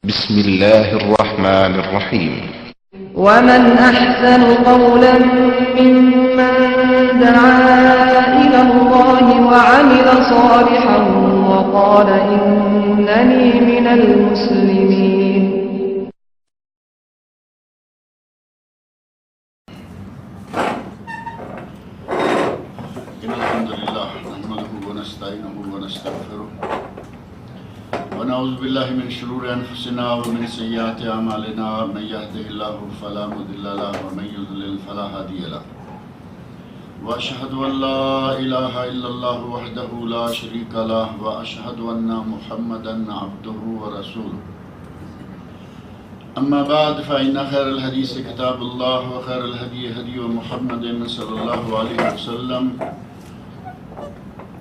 بسم الله الرحمن الرحيم. ومن أحسن قولا ممن دعا إلى الله وعمل صالحا وقال إنني من المسلمين. إن الحمد لله نحمده ونستعينه ونستغفره ونعوذ بالله من شرور أنفسنا ومن سيئات أعمالنا من يهده الله فلا مضل له ومن يضلل فلا هادي له وأشهد أن لا إله إلا الله وحده لا شريك له وأشهد أن محمدا عبده ورسوله. أما بعد فإن خير الحديث كتاب الله وخير الهدي هدي محمد صلى الله عليه وسلم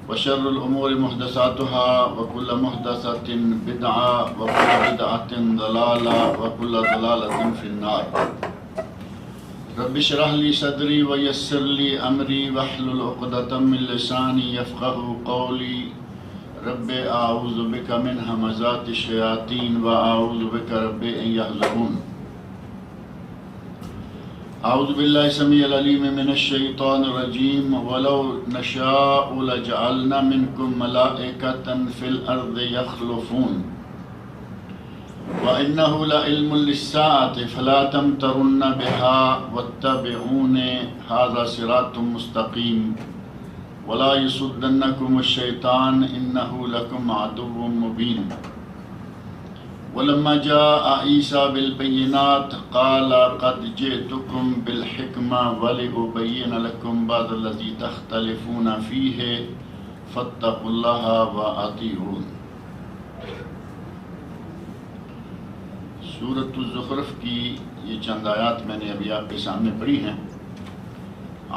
وشر الأمور محدثاتها وكل محدثة بدعة وكل بدعة ضلالة وكل ضلالة في النار. رب اشرح لي صدري ويسر لي أمري واحلل عقدة من لساني يفقهوا قولي. رب أعوذ بك من همزات الشياطين وأعوذ بك رب أن يحضرون. اعوذ باللہ السمیع العلیم من الشیطان الرجیم ولو نشاء لجعلنا منکم ملائکۃ فی الارض یخلفون وانہ لعلم للساعۃ فلا تمترن بها واتبعون ھذا صراط مستقیم ولا یصدنکم الشیطان انہ لکم عدو مبین. ولما جاء عيسى بالبينات قال قد جئتكم بالحكمة ولأبين لكم بعض الذي تختلفون فيه فاتقوا الله وأطيعون. سورۃ الزخرف کی یہ چند آیات میں نے ابھی آپ کے سامنے پڑھی ہیں.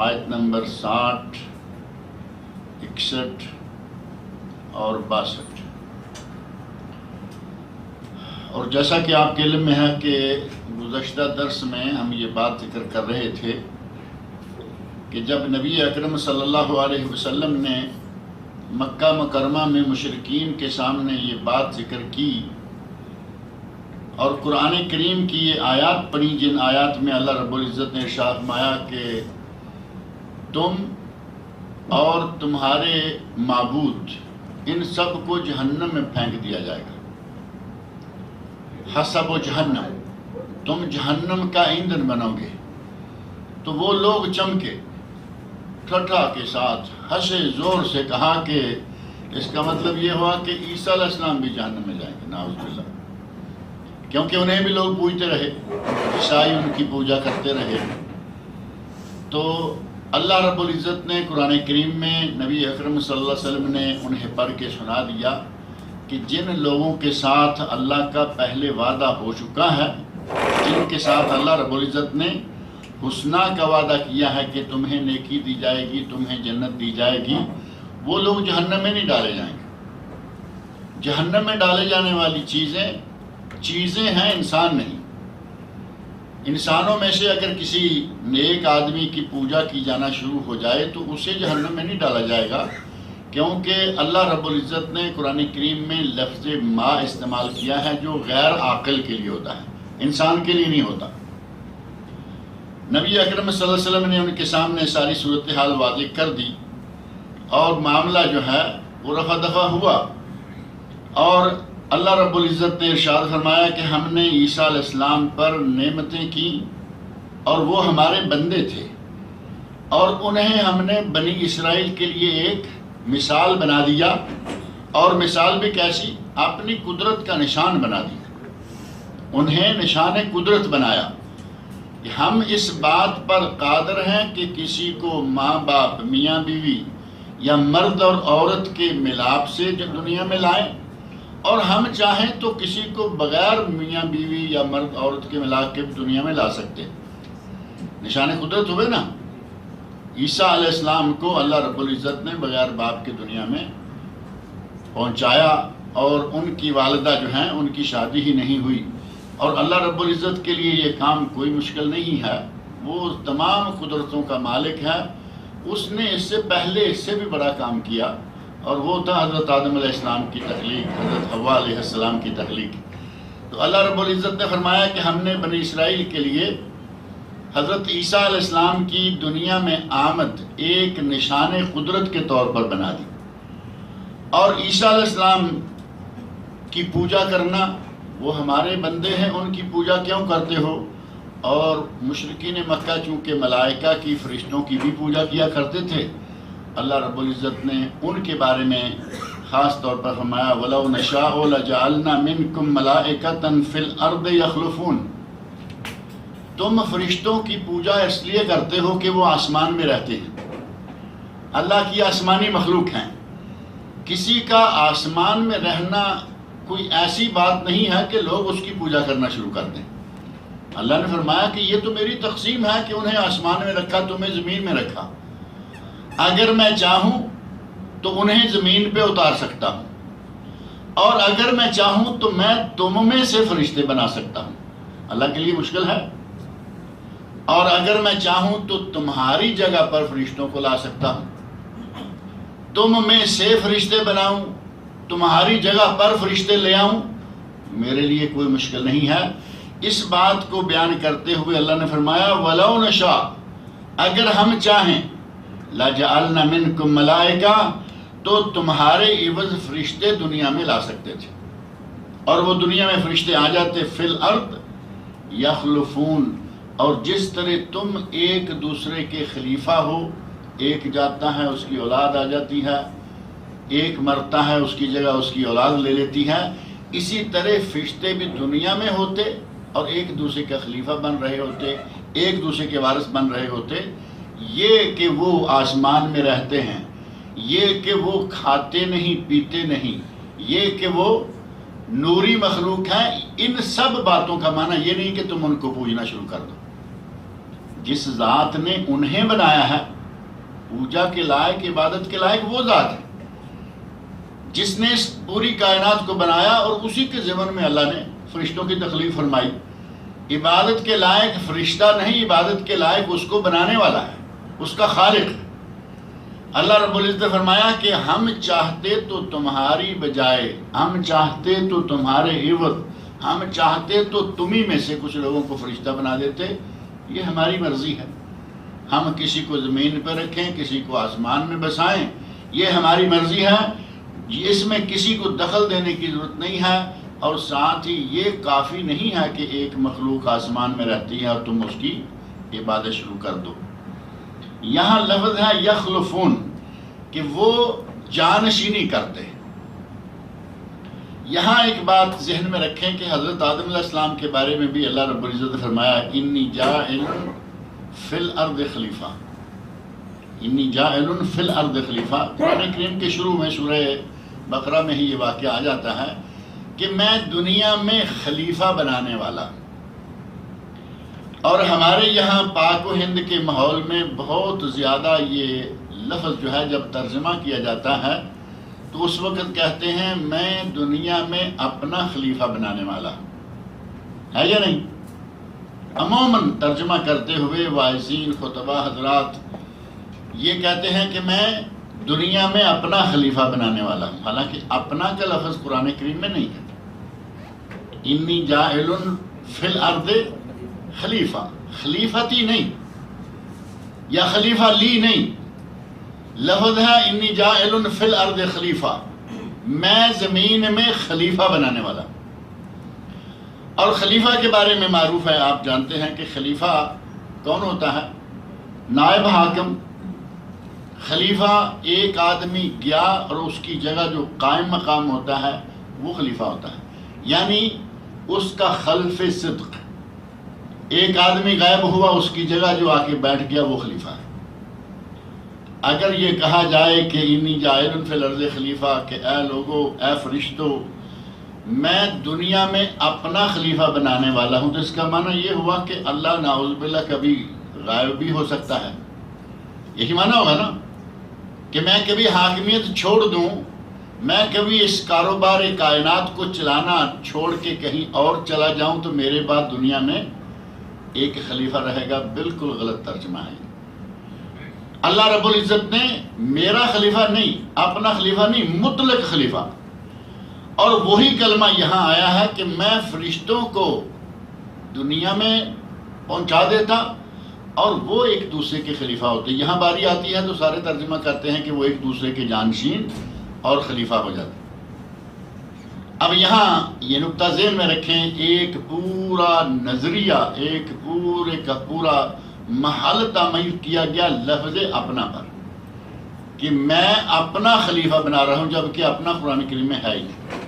آیت نمبر 60، 61 اور 62. اور جیسا کہ آپ کے علم میں ہے کہ گزشتہ درس میں ہم یہ بات ذکر کر رہے تھے کہ جب نبی اکرم صلی اللہ علیہ وسلم نے مکہ مکرمہ میں مشرکین کے سامنے یہ بات ذکر کی اور قرآن کریم کی یہ آیات پڑھی جن آیات میں اللہ رب العزت نے ارشاد فرمایا کہ تم اور تمہارے معبود ان سب کو جہنم میں پھینک دیا جائے گا. حسب و جہنم، تم جہنم کا ایندھن بنو گے. تو وہ لوگ چمکے، ٹھٹھا کے ساتھ ہنسے، زور سے کہا کہ اس کا مطلب یہ ہوا کہ عیسیٰ علیہ السلام بھی جہنم میں جائیں گے، نعوذ باللہ. کیونکہ انہیں بھی لوگ پوجتے رہے، عیسائی ان کی پوجا کرتے رہے. تو اللہ رب العزت نے قرآن کریم میں نبی اکرم صلی اللہ علیہ وسلم نے انہیں پڑھ کے سنا دیا کہ جن لوگوں کے ساتھ اللہ کا پہلے وعدہ ہو چکا ہے، جن کے ساتھ اللہ رب العزت نے حسنہ کا وعدہ کیا ہے کہ تمہیں نیکی دی جائے گی، تمہیں جنت دی جائے گی، وہ لوگ جہنم میں نہیں ڈالے جائیں گے. جہنم میں ڈالے جانے والی چیزیں ہیں، انسان نہیں. انسانوں میں سے اگر کسی نیک آدمی کی پوجا کی جانا شروع ہو جائے تو اسے جہنم میں نہیں ڈالا جائے گا، کیونکہ اللہ رب العزت نے قرآن کریم میں لفظ ما استعمال کیا ہے جو غیر عاقل کے لیے ہوتا ہے، انسان کے لیے نہیں ہوتا. نبی اکرم صلی اللہ علیہ وسلم نے ان کے سامنے ساری صورتحال واضح کر دی اور معاملہ جو ہے وہ رفع دفع ہوا. اور اللہ رب العزت نے ارشاد فرمایا کہ ہم نے عیسیٰ علیہ السلام پر نعمتیں کی اور وہ ہمارے بندے تھے، اور انہیں ہم نے بنی اسرائیل کے لیے ایک مثال بنا دیا. اور مثال بھی کیسی؟ اپنی قدرت کا نشان بنا دیا. انہیں نشان قدرت بنایا کہ ہم اس بات پر قادر ہیں کہ کسی کو ماں باپ، میاں بیوی یا مرد اور عورت کے ملاپ سے جو دنیا میں لائیں، اور ہم چاہیں تو کسی کو بغیر میاں بیوی یا مرد عورت کے ملاپ کے دنیا میں لا سکتے. نشان قدرت ہوئے نا. عیسیٰ علیہ السلام کو اللہ رب العزت نے بغیر باپ کی دنیا میں پہنچایا، اور ان کی والدہ جو ہیں ان کی شادی ہی نہیں ہوئی. اور اللہ رب العزت کے لیے یہ کام کوئی مشکل نہیں ہے، وہ تمام قدرتوں کا مالک ہے. اس نے اس سے پہلے اس سے بھی بڑا کام کیا، اور وہ تھا حضرت آدم علیہ السلام کی تخلیق، حضرت حوا علیہ السلام کی تخلیق. تو اللہ رب العزت نے فرمایا کہ ہم نے بنی اسرائیل کے لیے حضرت عیسیٰ علیہ السلام کی دنیا میں آمد ایک نشان قدرت کے طور پر بنا دی، اور عیسیٰ علیہ السلام کی پوجا کرنا، وہ ہمارے بندے ہیں، ان کی پوجا کیوں کرتے ہو؟ اور مشرکین مکہ چونکہ ملائکہ کی، فرشتوں کی بھی پوجا کیا کرتے تھے، اللہ رب العزت نے ان کے بارے میں خاص طور پر فرمایا وَلَوْ نَشَاءُ لَجَعَلْنَا مِنْكُمْ مَلَائِكَةً فِي الْأَرْضِ يَخْلُفُونَ، تم فرشتوں کی پوجا اس لیے کرتے ہو کہ وہ آسمان میں رہتے ہیں، اللہ کی آسمانی مخلوق ہیں، کسی کا آسمان میں رہنا کوئی ایسی بات نہیں ہے کہ لوگ اس کی پوجا کرنا شروع کر دیں۔ اللہ نے فرمایا کہ یہ تو میری تقسیم ہے کہ انہیں آسمان میں رکھا، تمہیں زمین میں رکھا، اگر میں چاہوں تو انہیں زمین پہ اتار سکتا ہوں، اور اگر میں چاہوں تو میں تم میں سے فرشتے بنا سکتا ہوں، اللہ کے لیے مشکل ہے، اور اگر میں چاہوں تو تمہاری جگہ پر فرشتوں کو لا سکتا ہوں، تم میں سے فرشتے بناؤں، تمہاری جگہ پر فرشتے لے آؤں، میرے لیے کوئی مشکل نہیں ہے۔ اس بات کو بیان کرتے ہوئے اللہ نے فرمایا وَلَوْ نَشَاء، اگر ہم چاہیں لَجَعَلْنَا مِنْكُمْ مَلَائِكَةً، تو تمہارے عوض فرشتے دنیا میں لا سکتے تھے، اور وہ دنیا میں فرشتے آ جاتے، فِي الْأَرْضِ يَخْلُفُونَ، اور جس طرح تم ایک دوسرے کے خلیفہ ہو، ایک جاتا ہے اس کی اولاد آ جاتی ہے، ایک مرتا ہے اس کی جگہ اس کی اولاد لے لیتی ہے، اسی طرح فرشتے بھی دنیا میں ہوتے اور ایک دوسرے کا خلیفہ بن رہے ہوتے، ایک دوسرے کے وارث بن رہے ہوتے۔ یہ کہ وہ آسمان میں رہتے ہیں، یہ کہ وہ کھاتے نہیں پیتے نہیں، یہ کہ وہ نوری مخلوق ہیں، ان سب باتوں کا معنی یہ نہیں کہ تم ان کو پوجنا شروع کر دو۔ جس ذات نے انہیں بنایا ہے، پوجا کے لائق، عبادت کے لائق وہ ذات ہے جس نے اس پوری کائنات کو بنایا، اور اسی کے ضمن میں اللہ نے فرشتوں کی تخلیق فرمائی۔ عبادت کے لائق فرشتہ نہیں، عبادت کے لائق اس کو بنانے والا ہے، اس کا خالق ہے۔ اللہ رب العزت نے فرمایا کہ ہم چاہتے تو تمہاری بجائے، ہم چاہتے تو تمہارے عوض، ہم چاہتے تو تمہیں میں سے کچھ لوگوں کو فرشتہ بنا دیتے، یہ ہماری مرضی ہے۔ ہم کسی کو زمین پر رکھیں، کسی کو آسمان میں بسائیں، یہ ہماری مرضی ہے، اس میں کسی کو دخل دینے کی ضرورت نہیں ہے، اور ساتھ ہی یہ کافی نہیں ہے کہ ایک مخلوق آسمان میں رہتی ہے اور تم اس کی عبادت شروع کر دو۔ یہاں لفظ ہے یخلفون، کہ وہ جانشینی کرتے ہیں۔ یہاں ایک بات ذہن میں رکھیں کہ حضرت آدم علیہ السلام کے بارے میں بھی اللہ رب العزت نے فرمایا انی جاعل فی الارض خلیفہ، انی جاعل فی الارض خلیفہ۔ قرآن کریم کے شروع میں سورہ بقرہ میں ہی یہ واقعہ آ جاتا ہے کہ میں دنیا میں خلیفہ بنانے والا۔ اور ہمارے یہاں پاک و ہند کے ماحول میں بہت زیادہ یہ لفظ جو ہے جب ترجمہ کیا جاتا ہے تو اس وقت کہتے ہیں میں دنیا میں اپنا خلیفہ بنانے والا، ہے یا نہیں؟ عموماً ترجمہ کرتے ہوئے واعظین، خطبہ حضرات یہ کہتے ہیں کہ میں دنیا میں اپنا خلیفہ بنانے والا ہوں، حالانکہ اپنا کا لفظ قرآن کریم میں نہیں ہے۔ انی جاعل فی الارض خلیفہ، خلیفتی نہیں یا خلیفہ لی نہیں، لفظ ہے انی جاعل فی الارض خلیفہ، میں زمین میں خلیفہ بنانے والا۔ اور خلیفہ کے بارے میں معروف ہے، آپ جانتے ہیں کہ خلیفہ کون ہوتا ہے؟ نائب حاکم۔ خلیفہ ایک آدمی گیا اور اس کی جگہ جو قائم مقام ہوتا ہے وہ خلیفہ ہوتا ہے، یعنی اس کا خلف صدق۔ ایک آدمی غائب ہوا، اس کی جگہ جو آ کے بیٹھ گیا وہ خلیفہ ہے۔ اگر یہ کہا جائے کہ انی جاعل فی الارض خلیفہ، کہ اے لوگو، اے فرشتو، میں دنیا میں اپنا خلیفہ بنانے والا ہوں، تو اس کا معنی یہ ہوا کہ اللہ نعوذ باللہ کبھی غائب بھی ہو سکتا ہے، یہی معنی ہوگا نا، کہ میں کبھی حاکمیت چھوڑ دوں، میں کبھی اس کاروبار کائنات کو چلانا چھوڑ کے کہیں اور چلا جاؤں تو میرے بعد دنیا میں ایک خلیفہ رہے گا۔ بالکل غلط ترجمہ ہے۔ اللہ رب العزت نے میرا خلیفہ نہیں، اپنا خلیفہ نہیں، مطلق خلیفہ، اور وہی کلمہ یہاں آیا ہے کہ میں فرشتوں کو دنیا میں پہنچا دیتا اور وہ ایک دوسرے کے خلیفہ ہوتے. یہاں باری آتی ہے تو سارے ترجمہ کرتے ہیں کہ وہ ایک دوسرے کے جانشین اور خلیفہ ہو جاتے. اب یہاں یہ نقطہ ذہن میں رکھیں، ایک پورا نظریہ، ایک پورے کا پورا محل تعمیر کیا گیا لفظ اپنا پر، کہ میں اپنا خلیفہ بنا رہا ہوں، جبکہ اپنا قرآن کریم میں ہے ہی نہیں.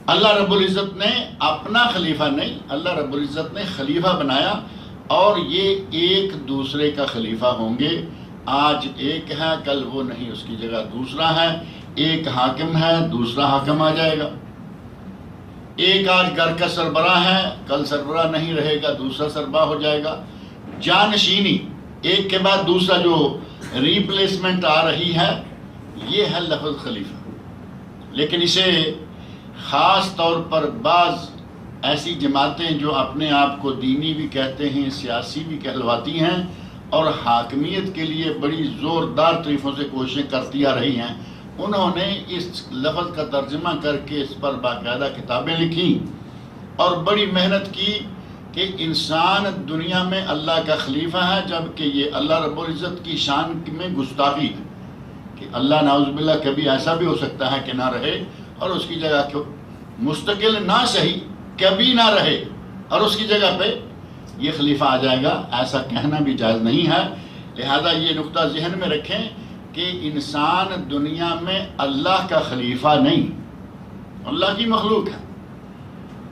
اللہ رب العزت نے اپنا خلیفہ نہیں، اللہ رب العزت نے خلیفہ بنایا، اور یہ ایک دوسرے کا خلیفہ ہوں گے. آج ایک ہے، کل وہ نہیں، اس کی جگہ دوسرا ہے. ایک حاکم ہے، دوسرا حاکم آ جائے گا. ایک آج گھر کا سربراہ ہے، کل سربراہ نہیں رہے گا، دوسرا سربراہ ہو جائے گا. جانشینی، ایک کے بعد دوسرا جو ریپلیسمنٹ آ رہی ہے، یہ ہے لفظ خلیفہ. لیکن اسے خاص طور پر بعض ایسی جماعتیں جو اپنے آپ کو دینی بھی کہتے ہیں، سیاسی بھی کہلواتی ہیں، اور حاکمیت کے لیے بڑی زوردار طریقوں سے کوششیں کرتی آ رہی ہیں، انہوں نے اس لفظ کا ترجمہ کر کے اس پر باقاعدہ کتابیں لکھی اور بڑی محنت کی کہ انسان دنیا میں اللہ کا خلیفہ ہے، جبکہ یہ اللہ رب العزت کی شان میں گستاخی ہے کہ اللہ نعوذ باللہ کبھی ایسا بھی ہو سکتا ہے کہ نہ رہے، اور اس کی جگہ مستقل نہ صحیح کبھی نہ رہے، اور اس کی جگہ پہ یہ خلیفہ آ جائے گا. ایسا کہنا بھی جائز نہیں ہے. لہذا یہ نقطہ ذہن میں رکھیں کہ انسان دنیا میں اللہ کا خلیفہ نہیں، اللہ کی مخلوق ہے.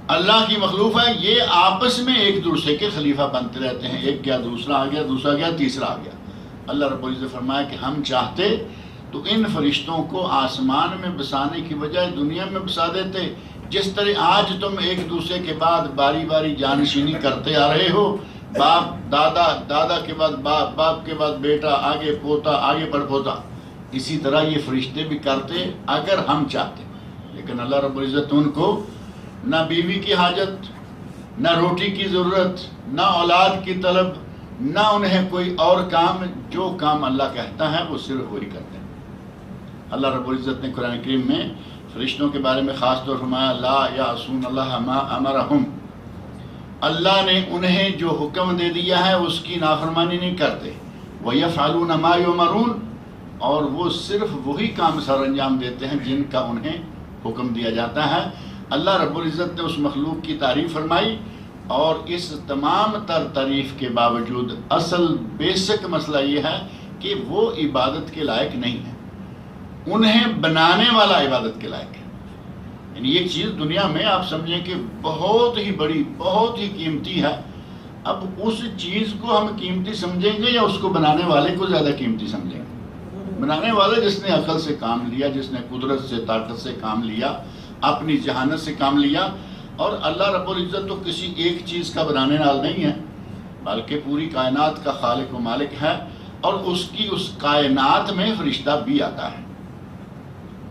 اللہ کی مخلوق ہے، یہ آپس میں ایک دوسرے کے خلیفہ بنتے رہتے ہیں. ایک گیا دوسرا آ گیا، دوسرا گیا تیسرا آ گیا. اللہ رب العزت فرمایا کہ ہم چاہتے تو ان فرشتوں کو آسمان میں بسانے کی بجائے دنیا میں بسا دیتے. جس طرح آج تم ایک دوسرے کے بعد باری باری جانشینی کرتے آ رہے ہو، باپ دادا، دادا کے بعد باپ، باپ کے بعد بیٹا، آگے پوتا، آگے پڑ پوتا، اسی طرح یہ فرشتے بھی کرتے اگر ہم چاہتے. لیکن اللہ رب العزت ان کو نہ بیوی کی حاجت، نہ روٹی کی ضرورت، نہ اولاد کی طلب، نہ انہیں کوئی اور کام. جو کام اللہ کہتا ہے وہ صرف وہی کرتے ہیں. اللہ رب العزت نے قرآن کریم میں فرشتوں کے بارے میں خاص طور فرمایا لا یعصون اللہ ما امرہم. اللہ نے انہیں جو حکم دے دیا ہے اس کی نافرمانی نہیں کرتے. وَيَفْعَلُونَ مَا يُؤْمَرُونَ، اور وہ صرف وہی کام سر انجام دیتے ہیں جن کا انہیں حکم دیا جاتا ہے. اللہ رب العزت نے اس مخلوق کی تعریف فرمائی، اور اس تمام تر تعریف کے باوجود اصل بیسک مسئلہ یہ ہے کہ وہ عبادت کے لائق نہیں ہے. انہیں بنانے والا عبادت کے لائق ہے. یعنی ایک چیز دنیا میں آپ سمجھیں کہ بہت ہی بڑی، بہت ہی قیمتی ہے. اب اس چیز کو ہم قیمتی سمجھیں گے یا اس کو بنانے والے کو زیادہ قیمتی سمجھیں گے؟ بنانے والا جس نے عقل سے کام لیا، جس نے قدرت سے، طاقت سے کام لیا، اپنی ذہانت سے کام لیا. اور اللہ رب العزت تو کسی ایک چیز کا بنانے والا نہیں ہے، بلکہ پوری کائنات کا خالق و مالک ہے. اور اس کی اس کائنات میں فرشتہ بھی آتا ہے،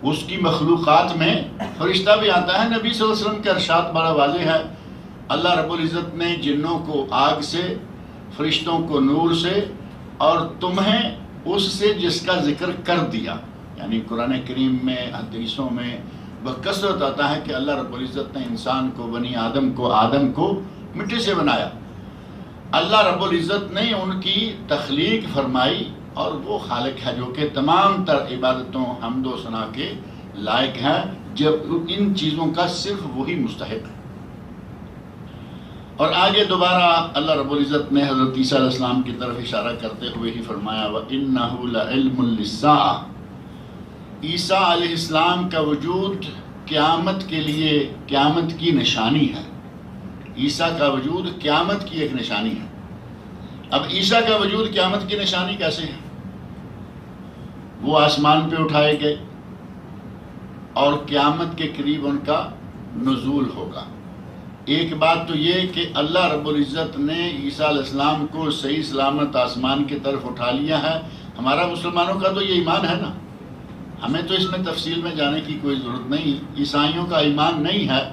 اس کی مخلوقات میں فرشتہ بھی آتا ہے. نبی صلی اللہ علیہ وسلم کا ارشاد بڑا واضح ہے. اللہ رب العزت نے جنوں کو آگ سے، فرشتوں کو نور سے، اور تمہیں اس سے جس کا ذکر کر دیا. یعنی قرآن کریم میں، حدیثوں میں بکثرت آتا ہے کہ اللہ رب العزت نے انسان کو، بنی آدم کو مٹی سے بنایا. اللہ رب العزت نے ان کی تخلیق فرمائی، اور وہ خالق ہے جو کہ تمام تر عبادتوں، حمد و ثنا کے لائق ہے، جب ان چیزوں کا صرف وہی مستحق ہے. اور آگے دوبارہ اللہ رب العزت نے حضرت عیسیٰ علیہ السلام کی طرف اشارہ کرتے ہوئے ہی فرمایا وَإِنَّهُ لَعِلْمٌ لِلسَّاعَةِ. عیسیٰ علیہ السلام کا وجود قیامت کے لیے، قیامت کی نشانی ہے. عیسیٰ کا وجود قیامت کی ایک نشانی ہے. اب عیسیٰ کا وجود قیامت کی نشانی کیسے ہے؟ وہ آسمان پہ اٹھائے گئے اور قیامت کے قریب ان کا نزول ہوگا. ایک بات تو یہ کہ اللہ رب العزت نے عیسیٰ علیہ السلام کو صحیح سلامت آسمان کی طرف اٹھا لیا ہے. ہمارا مسلمانوں کا تو یہ ایمان ہے نا، ہمیں تو اس میں تفصیل میں جانے کی کوئی ضرورت نہیں. عیسائیوں کا ایمان نہیں ہے.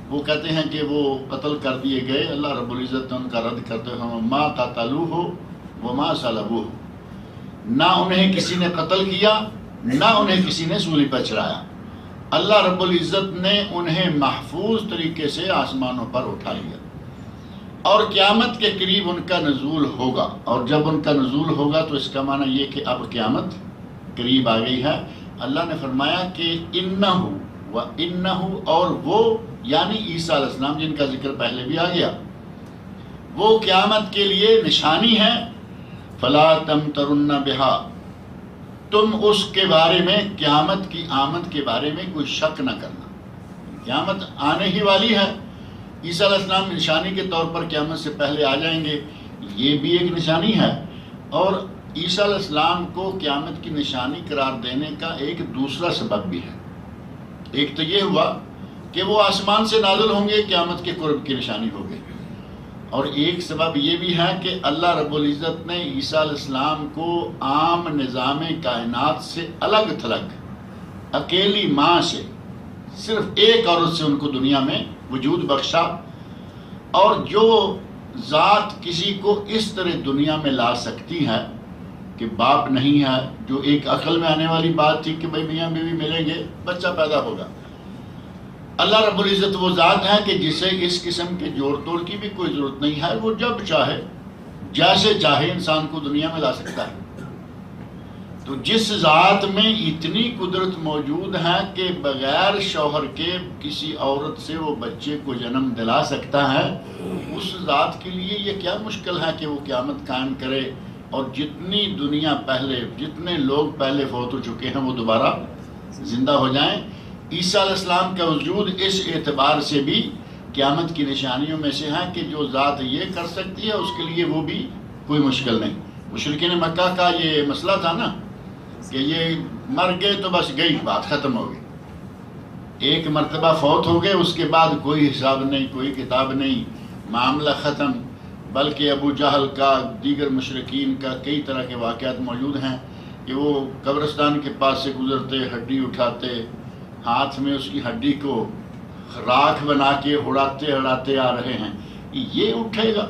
وہ کہتے ہیں کہ وہ قتل کر دیے گئے. اللہ رب العزت نے ان کا رد کرتے ہوئے ما قتلوہ وما صلبوہ، نہ انہیں کسی نے قتل کیا، نہ انہیں کسی نے سولی پر چڑھایا. اللہ رب العزت نے انہیں محفوظ طریقے سے آسمانوں پر اٹھا لیا، اور قیامت کے قریب ان کا نزول ہوگا، اور جب ان کا نزول ہوگا تو اس کا معنی یہ کہ اب قیامت قریب آ گئی ہے۔ اللہ نے فرمایا کہ انہ اور وہ یعنی عیسیٰ علیہ السلام جن کا ذکر پہلے بھی آ گیا، وہ قیامت کے لیے نشانی ہے۔ فلا تمترن بہا، تم اس کے بارے میں، قیامت کی آمد کے بارے میں کوئی شک نہ کرنا، قیامت آنے ہی والی ہے۔ عیسیٰ علیہ السلام نشانی کے طور پر قیامت سے پہلے آ جائیں گے، یہ بھی ایک نشانی ہے۔ اور عیسیٰ علیہ السلام کو قیامت کی نشانی قرار دینے کا ایک دوسرا سبب بھی ہے۔ ایک تو یہ ہوا کہ وہ آسمان سے نازل ہوں گے، قیامت کے قرب کی نشانی ہوگی، اور ایک سبب یہ بھی ہے کہ اللہ رب العزت نے عیسیٰ علیہ السلام کو عام نظام کائنات سے الگ تھلگ، اکیلی ماں سے، صرف ایک عورت سے ان کو دنیا میں وجود بخشا۔ اور جو ذات کسی کو اس طرح دنیا میں لا سکتی ہے کہ باپ نہیں ہے، جو ایک عقل میں آنے والی بات تھی کہ بھئی میاں بیوی ملیں گے، بچہ پیدا ہوگا، اللہ رب العزت وہ ذات ہے کہ جسے اس قسم کے جوڑ توڑ کی بھی کوئی ضرورت نہیں ہے، وہ جب چاہے جیسے چاہے انسان کو دنیا میں لا سکتا ہے۔ تو جس ذات میں اتنی قدرت موجود ہے کہ بغیر شوہر کے کسی عورت سے وہ بچے کو جنم دلا سکتا ہے، اس ذات کے لیے یہ کیا مشکل ہے کہ وہ قیامت قائم کرے، اور جتنی دنیا پہلے، جتنے لوگ پہلے فوت ہو چکے ہیں وہ دوبارہ زندہ ہو جائیں۔ عیسیٰ علیہ السلام کا وجود اس اعتبار سے بھی قیامت کی نشانیوں میں سے ہے کہ جو ذات یہ کر سکتی ہے اس کے لیے وہ بھی کوئی مشکل نہیں۔ مشرکین مکہ کا یہ مسئلہ تھا نا کہ یہ مر گئے تو بس گئی بات، ختم ہو گئی، ایک مرتبہ فوت ہو گئے، اس کے بعد کوئی حساب نہیں، کوئی کتاب نہیں، معاملہ ختم۔ بلکہ ابو جہل کا، دیگر مشرکین کا کئی طرح کے واقعات موجود ہیں کہ وہ قبرستان کے پاس سے گزرتے، ہڈی اٹھاتے، ہاتھ میں اس کی ہڈی کو راکھ بنا کے اڑاتے اڑاتے آ رہے ہیں، یہ اٹھے گا؟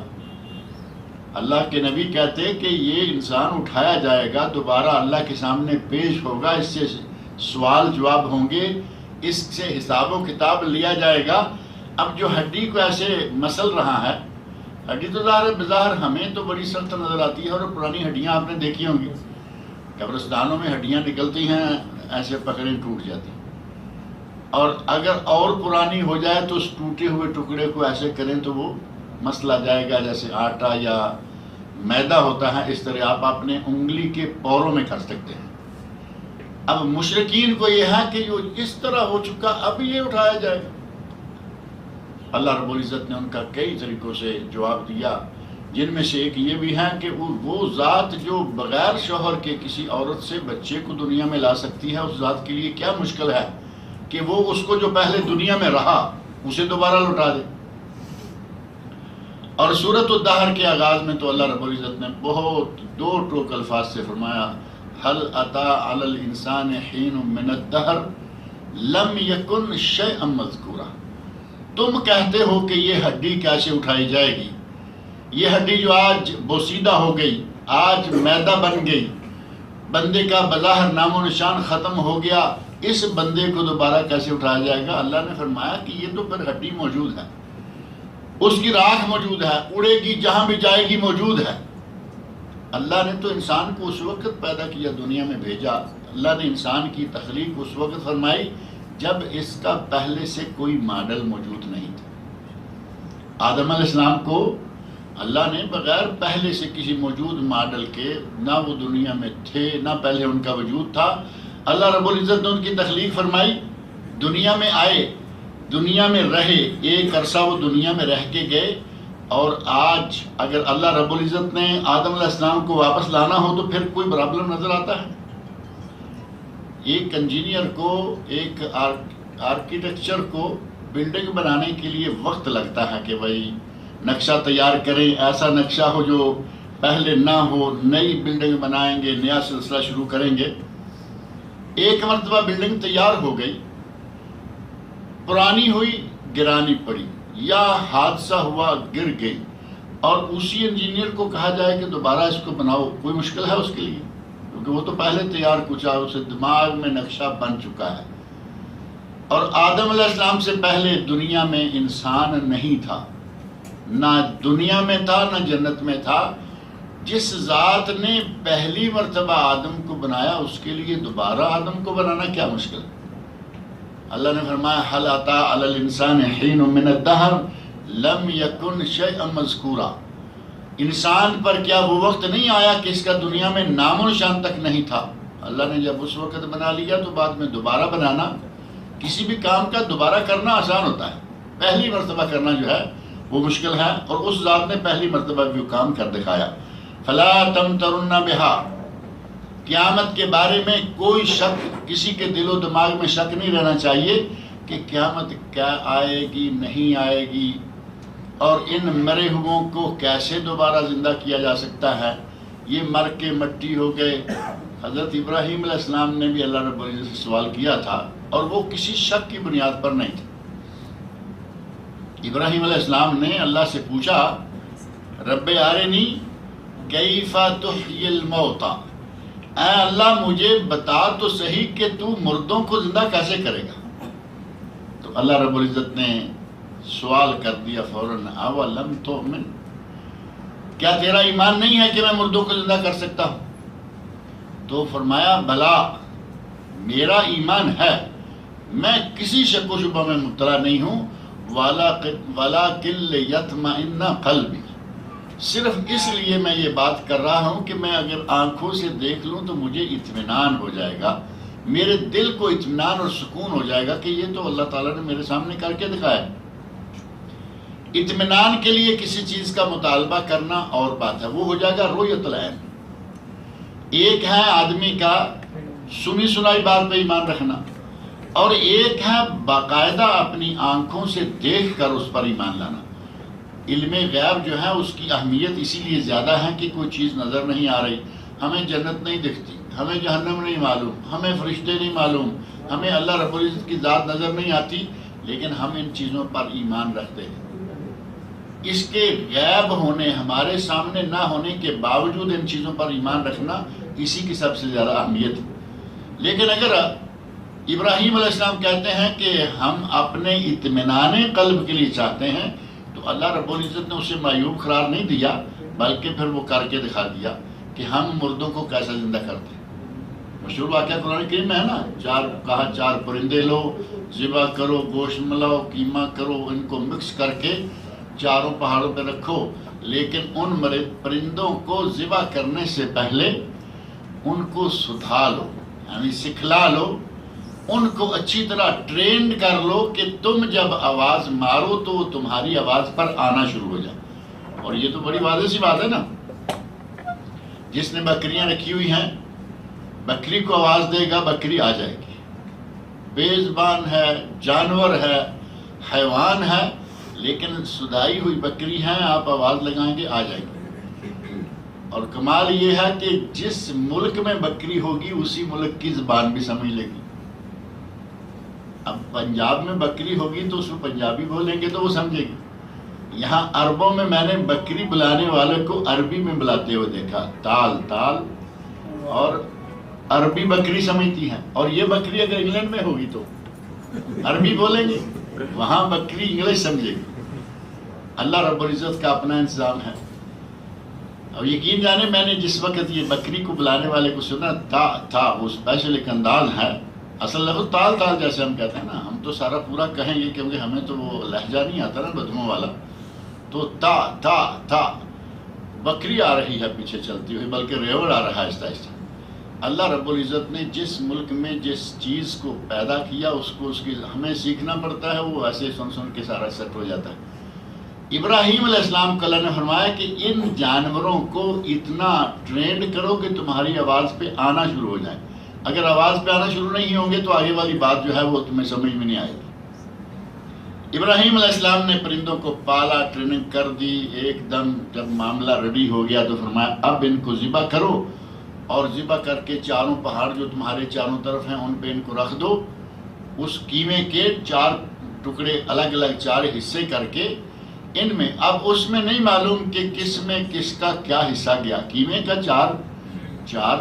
اللہ کے نبی کہتے کہ یہ انسان اٹھایا جائے گا، دوبارہ اللہ کے سامنے پیش ہوگا، اس سے سوال جواب ہوں گے، اس سے حساب و کتاب لیا جائے گا۔ اب جو ہڈی کو ایسے مسل رہا ہے، ہڈی تو بظاہر ہمیں تو بڑی سخت نظر آتی ہے، اور پرانی ہڈیاں آپ نے دیکھی ہوں گی، قبرستانوں میں ہڈیاں نکلتی ہیں، ایسے پکڑیں ٹوٹ جاتی ہیں، اور اگر اور پرانی ہو جائے تو اس ٹوٹے ہوئے ٹکڑے کو ایسے کریں تو وہ مسلا جائے گا، جیسے آٹا یا میدا ہوتا ہے، اس طرح آپ اپنے انگلی کے پوروں میں کر سکتے ہیں۔ اب مشرکین کو یہ ہے کہ جو اس طرح ہو چکا اب یہ اٹھایا جائے گا۔ اللہ رب العزت نے ان کا کئی طریقوں سے جواب دیا، جن میں سے ایک یہ بھی ہے کہ وہ ذات جو بغیر شوہر کے کسی عورت سے بچے کو دنیا میں لا سکتی ہے، اس ذات کے لیے کیا مشکل ہے کہ وہ اس کو جو پہلے دنیا میں رہا اسے دوبارہ لوٹا دے۔ اور سورۃ الدہر کے آغاز میں تو اللہ رب العزت نے بہت دو ٹوک الفاظ سے فرمایا، هل اتى على الانسان حين من الدهر لم يكن شيئا مذکورا۔ تم کہتے ہو کہ یہ ہڈی کیسے اٹھائی جائے گی، یہ ہڈی جو آج بوسیدہ ہو گئی، آج میدا بن گئی، بندے کا بظاہر نام و نشان ختم ہو گیا، اس بندے کو دوبارہ کیسے اٹھایا جائے گا؟ اللہ نے فرمایا کہ یہ تو پھر ہڈی موجود ہے، اس کی راکھ موجود ہے، اڑے گی جہاں بھی جائے گی موجود ہے۔ اللہ نے تو انسان کو اس وقت پیدا کیا، دنیا میں بھیجا، اللہ نے انسان کی تخلیق اس وقت فرمائی جب اس کا پہلے سے کوئی ماڈل موجود نہیں تھا۔ آدم علیہ السلام کو اللہ نے بغیر پہلے سے کسی موجود ماڈل کے، نہ وہ دنیا میں تھے نہ پہلے ان کا وجود تھا، اللہ رب العزت نے ان کی تخلیق فرمائی، دنیا میں آئے، دنیا میں رہے، ایک عرصہ وہ دنیا میں رہ کے گئے، اور آج اگر اللہ رب العزت نے آدم علیہ السلام کو واپس لانا ہو تو پھر کوئی پرابلم نظر آتا ہے؟ ایک انجینئر کو، ایک آرکیٹیکچر کو بلڈنگ بنانے کے لیے وقت لگتا ہے کہ بھائی نقشہ تیار کریں، ایسا نقشہ ہو جو پہلے نہ ہو، نئی بلڈنگ بنائیں گے، نیا سلسلہ شروع کریں گے۔ ایک مرتبہ بلڈنگ تیار ہو گئی، پرانی ہوئی، گرانی پڑی، یا حادثہ ہوا، گر گئی، اور اسی انجینئر کو کہا جائے کہ دوبارہ اس کو بناؤ، کوئی مشکل ہے اس کے لیے؟ کیونکہ وہ تو پہلے تیار کچھ ہے، اسے دماغ میں نقشہ بن چکا ہے۔ اور آدم علیہ السلام سے پہلے دنیا میں انسان نہیں تھا، نہ دنیا میں تھا نہ جنت میں تھا۔ جس ذات نے پہلی مرتبہ آدم کو بنایا اس کے لیے دوبارہ آدم کو بنانا کیا مشکل ہے؟ اللہ نے فرمایا هل أتى على الإنسان حين من الدهر لم يكن شيئا مذكورا، انسان پر کیا وہ وقت نہیں آیا کہ اس کا دنیا میں نام و نشان تک نہیں تھا؟ اللہ نے جب اس وقت بنا لیا تو بعد میں دوبارہ بنانا، کسی بھی کام کا دوبارہ کرنا آسان ہوتا ہے، پہلی مرتبہ کرنا جو ہے وہ مشکل ہے، اور اس ذات نے پہلی مرتبہ بھی وہ کام کر دکھایا۔ فلا تمترن بہا، قیامت کے بارے میں کوئی شک، کسی کے دل و دماغ میں شک نہیں رہنا چاہیے کہ قیامت کیا آئے گی نہیں آئے گی، اور ان مرے ہوئوں کو کیسے دوبارہ زندہ کیا جا سکتا ہے، یہ مر کے مٹی ہو گئے۔ حضرت ابراہیم علیہ السلام نے بھی اللہ رب العزت سے سوال کیا تھا، اور وہ کسی شک کی بنیاد پر نہیں تھا۔ ابراہیم علیہ السلام نے اللہ سے پوچھا رب ارنی کیف تحیی الموتى، اے اللہ مجھے بتا تو صحیح کہ تو مردوں کو زندہ کیسے کرے گا؟ تو اللہ رب العزت نے سوال کر دیا فوراً، اولم تؤمن، کیا تیرا ایمان نہیں ہے کہ میں مردوں کو زندہ کر سکتا ہوں؟ تو فرمایا بلا، میرا ایمان ہے، میں کسی شک و شبہ میں مبتلا نہیں ہوں، وَلَٰكِن لِيَطْمَئِنَّ قَلْبِي، صرف اس لیے میں یہ بات کر رہا ہوں کہ میں اگر آنکھوں سے دیکھ لوں تو مجھے اطمینان ہو جائے گا، میرے دل کو اطمینان اور سکون ہو جائے گا کہ یہ تو اللہ تعالیٰ نے میرے سامنے کر کے دکھایا۔ اطمینان کے لیے کسی چیز کا مطالبہ کرنا اور بات ہے، وہ ہو جائے گا رؤیت العین۔ ایک ہے آدمی کا سنی سنائی بات پہ ایمان رکھنا، اور ایک ہے باقاعدہ اپنی آنکھوں سے دیکھ کر اس پر ایمان لانا۔ علم غیب جو ہے اس کی اہمیت اسی لیے زیادہ ہے کہ کوئی چیز نظر نہیں آ رہی، ہمیں جنت نہیں دکھتی، ہمیں جہنم نہیں معلوم، ہمیں فرشتے نہیں معلوم، ہمیں اللہ رب العزت کی ذات نظر نہیں آتی، لیکن ہم ان چیزوں پر ایمان رکھتے ہیں۔ اس کے غیب ہونے، ہمارے سامنے نہ ہونے کے باوجود ان چیزوں پر ایمان رکھنا اسی کی سب سے زیادہ اہمیت ہے۔ لیکن اگر ابراہیم علیہ السلام کہتے ہیں کہ ہم اپنے اطمینان قلب کے لیے چاہتے ہیں، تو اللہ رب العزت نے اسے معیوب قرار نہیں دیا، بلکہ پھر وہ کر کے دکھا دیا کہ ہم مردوں کو کیسے زندہ کرتے ہیں۔ مشہور واقعہ قرآن کریم میں ہے نا، کہا چار پرندے لو، ذبح کرو، گوشت ملاؤ، قیمہ کرو، ان کو مکس کر کے چاروں پہاڑوں پہ رکھو، لیکن ان پرندوں کو ذبح کرنے سے پہلے ان کو سدھا لو، یعنی سکھلا لو، ان کو اچھی طرح ٹرینڈ کر لو کہ تم جب آواز مارو تو وہ تمہاری آواز پر آنا شروع ہو جائے۔ اور یہ تو بڑی واضح سی بات ہے نا، جس نے بکریاں رکھی ہوئی ہیں، بکری کو آواز دے گا بکری آ جائے گی، بے زبان ہے، جانور ہے، حیوان ہے، لیکن سدھائی ہوئی بکری ہے، آپ آواز لگائیں گے آ جائے گی۔ اور کمال یہ ہے کہ جس ملک میں بکری ہوگی اسی ملک کی زبان بھی سمجھ لے گی۔ اب پنجاب میں بکری ہوگی تو اس میں پنجابی بولیں گے تو وہ سمجھے گی۔ یہاں عربوں میں میں نے بکری بلانے والے کو عربی میں بلاتے ہوئے دیکھا، تال تال، اور عربی بکری سمجھتی ہیں، اور یہ بکری اگر انگلینڈ میں ہوگی تو عربی بولیں گے، وہاں بکری انگلش سمجھے گی۔ اللہ رب العزت کا اپنا انتظام ہے۔ اب یقین جانے میں نے جس وقت یہ بکری کو بلانے والے کو سنا تھا وہ اسپیشل ایک انداز ہے، اصل لفظ تال تال جیسے ہم کہتے ہیں نا، ہم تو سارا پورا کہیں گے کیونکہ ہمیں تو وہ لہجہ نہیں آتا نا بدموں والا، تو تا بکری آ رہی ہے پیچھے چلتی ہوئی، بلکہ ریوڑ آ رہا ہے آہستہ آہستہ۔ اللہ رب العزت نے جس ملک میں جس چیز کو پیدا کیا اس کو اس کی ہمیں سیکھنا پڑتا ہے، وہ ایسے سن کے سارا سیٹ ہو جاتا ہے۔ ابراہیم علیہ السلام کو اللہ نے فرمایا کہ ان جانوروں کو اتنا ٹرینڈ کرو کہ تمہاری آواز پہ آنا شروع ہو جائے۔ اگر آواز پہ آنا شروع نہیں ہوں گے تو آگے والی بات جو ہے وہ تمہیں سمجھ میں نہیں آئے گی۔ ابراہیم علیہ السلام نے پرندوں کو پالا، ٹریننگ کر دی، ایک دم جب معاملہ ریڈی ہو گیا تو فرمایا اب ان کو ذبح کرو، اور ذبح کر کے چاروں پہاڑ جو تمہارے چاروں طرف ہیں ان پہ ان کو رکھ دو۔ اس قیمے کے 4 ٹکڑے الگ الگ 4 حصے کر کے ان میں، اب اس میں نہیں معلوم کہ کس میں کس کا کیا حصہ گیا، قیمے کا 4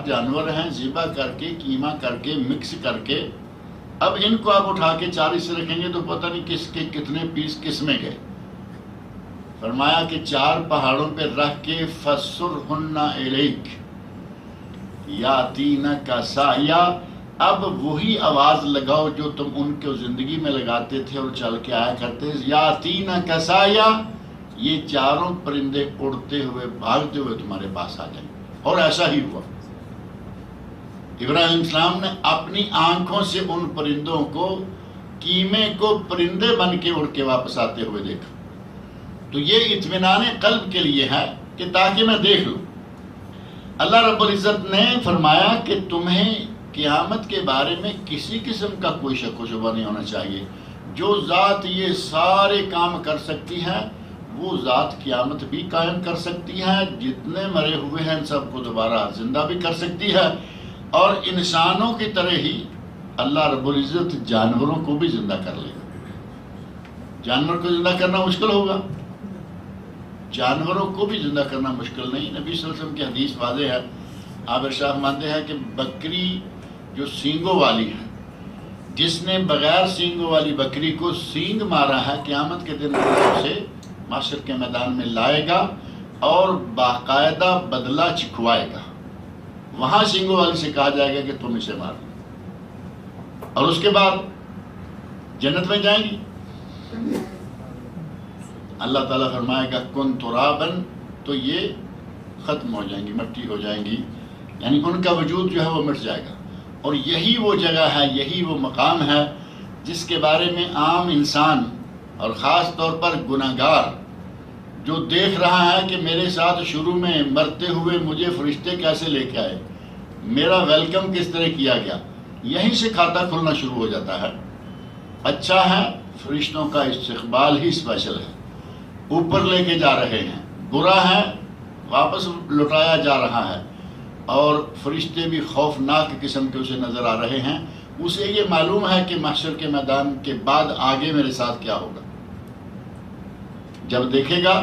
جانور ہیں، ذبح کر کے قیمہ کر کے مکس کر کے اب ان کو آپ اٹھا کے 40 سے رکھیں گے تو پتہ نہیں کس کے کتنے پیس کس میں گئے. فرمایا کہ 4 پہاڑوں پہ رکھ کے فَسُرْهُنَّ إِلَيْكَ يَأْتِينَكَ سَعْيًا. اب وہی آواز لگاؤ جو تم ان کو زندگی میں لگاتے تھے اور چل کے آیا کرتے. يَأْتِينَكَ سَعْيًا. یہ 4 پرندے اڑتے ہوئے بھاگتے ہوئے تمہارے پاس آ جائیں. اور ایسا ہی ہوا. ابراہیم علیہ السلام نے اپنی آنکھوں سے ان پرندوں کو کیمے کو پرندے بن کے اڑ کے واپس آتے ہوئے دیکھا. تو یہ اطمینان قلب کے لیے ہے کہ تاکہ میں دیکھ لوں. اللہ رب العزت نے فرمایا کہ تمہیں قیامت کے بارے میں کسی قسم کا کوئی شک و شبہ نہیں ہونا چاہیے. جو ذات یہ سارے کام کر سکتی ہے وہ ذات قیامت بھی قائم کر سکتی ہے. جتنے مرے ہوئے ہیں ان سب کو دوبارہ زندہ بھی کر سکتی ہے. اور انسانوں کی طرح ہی اللہ رب العزت جانوروں کو بھی زندہ کر لے گا. جانور کو زندہ کرنا مشکل ہوگا، جانوروں کو بھی زندہ کرنا مشکل نہیں. نبی صلی اللہ علیہ وسلم کی حدیث واضح ہے. آپ ارشاد مانتے ہیں کہ بکری جو سینگوں والی ہے، جس نے بغیر سینگوں والی بکری کو سینگ مارا ہے، قیامت کے دن اسے معاشر کے میدان میں لائے گا اور باقاعدہ بدلہ چکھوائے گا. وہاں سینگوں والی سے کہا جائے گا کہ تم اسے مار، اور اس کے بعد جنت میں جائیں گی. اللہ تعالیٰ فرمائے گا کن ترابن، تو یہ ختم ہو جائیں گی، مٹی ہو جائیں گی. یعنی ان کا وجود جو ہے وہ مٹ جائے گا. اور یہی وہ جگہ ہے، یہی وہ مقام ہے جس کے بارے میں عام انسان اور خاص طور پر گناہگار جو دیکھ رہا ہے کہ میرے ساتھ شروع میں مرتے ہوئے مجھے فرشتے کیسے لے کے آئے، میرا ویلکم کس طرح کیا گیا، یہیں سے کھاتا کھلنا شروع ہو جاتا ہے. اچھا ہے فرشتوں کا استقبال ہی اسپیشل ہے، اوپر لے کے جا رہے ہیں. برا ہے واپس لٹایا جا رہا ہے. اور فرشتے بھی خوفناک قسم کے اسے نظر آ رہے ہیں. اسے یہ معلوم ہے کہ محشر کے میدان کے بعد آگے میرے ساتھ کیا ہوگا. جب دیکھے گا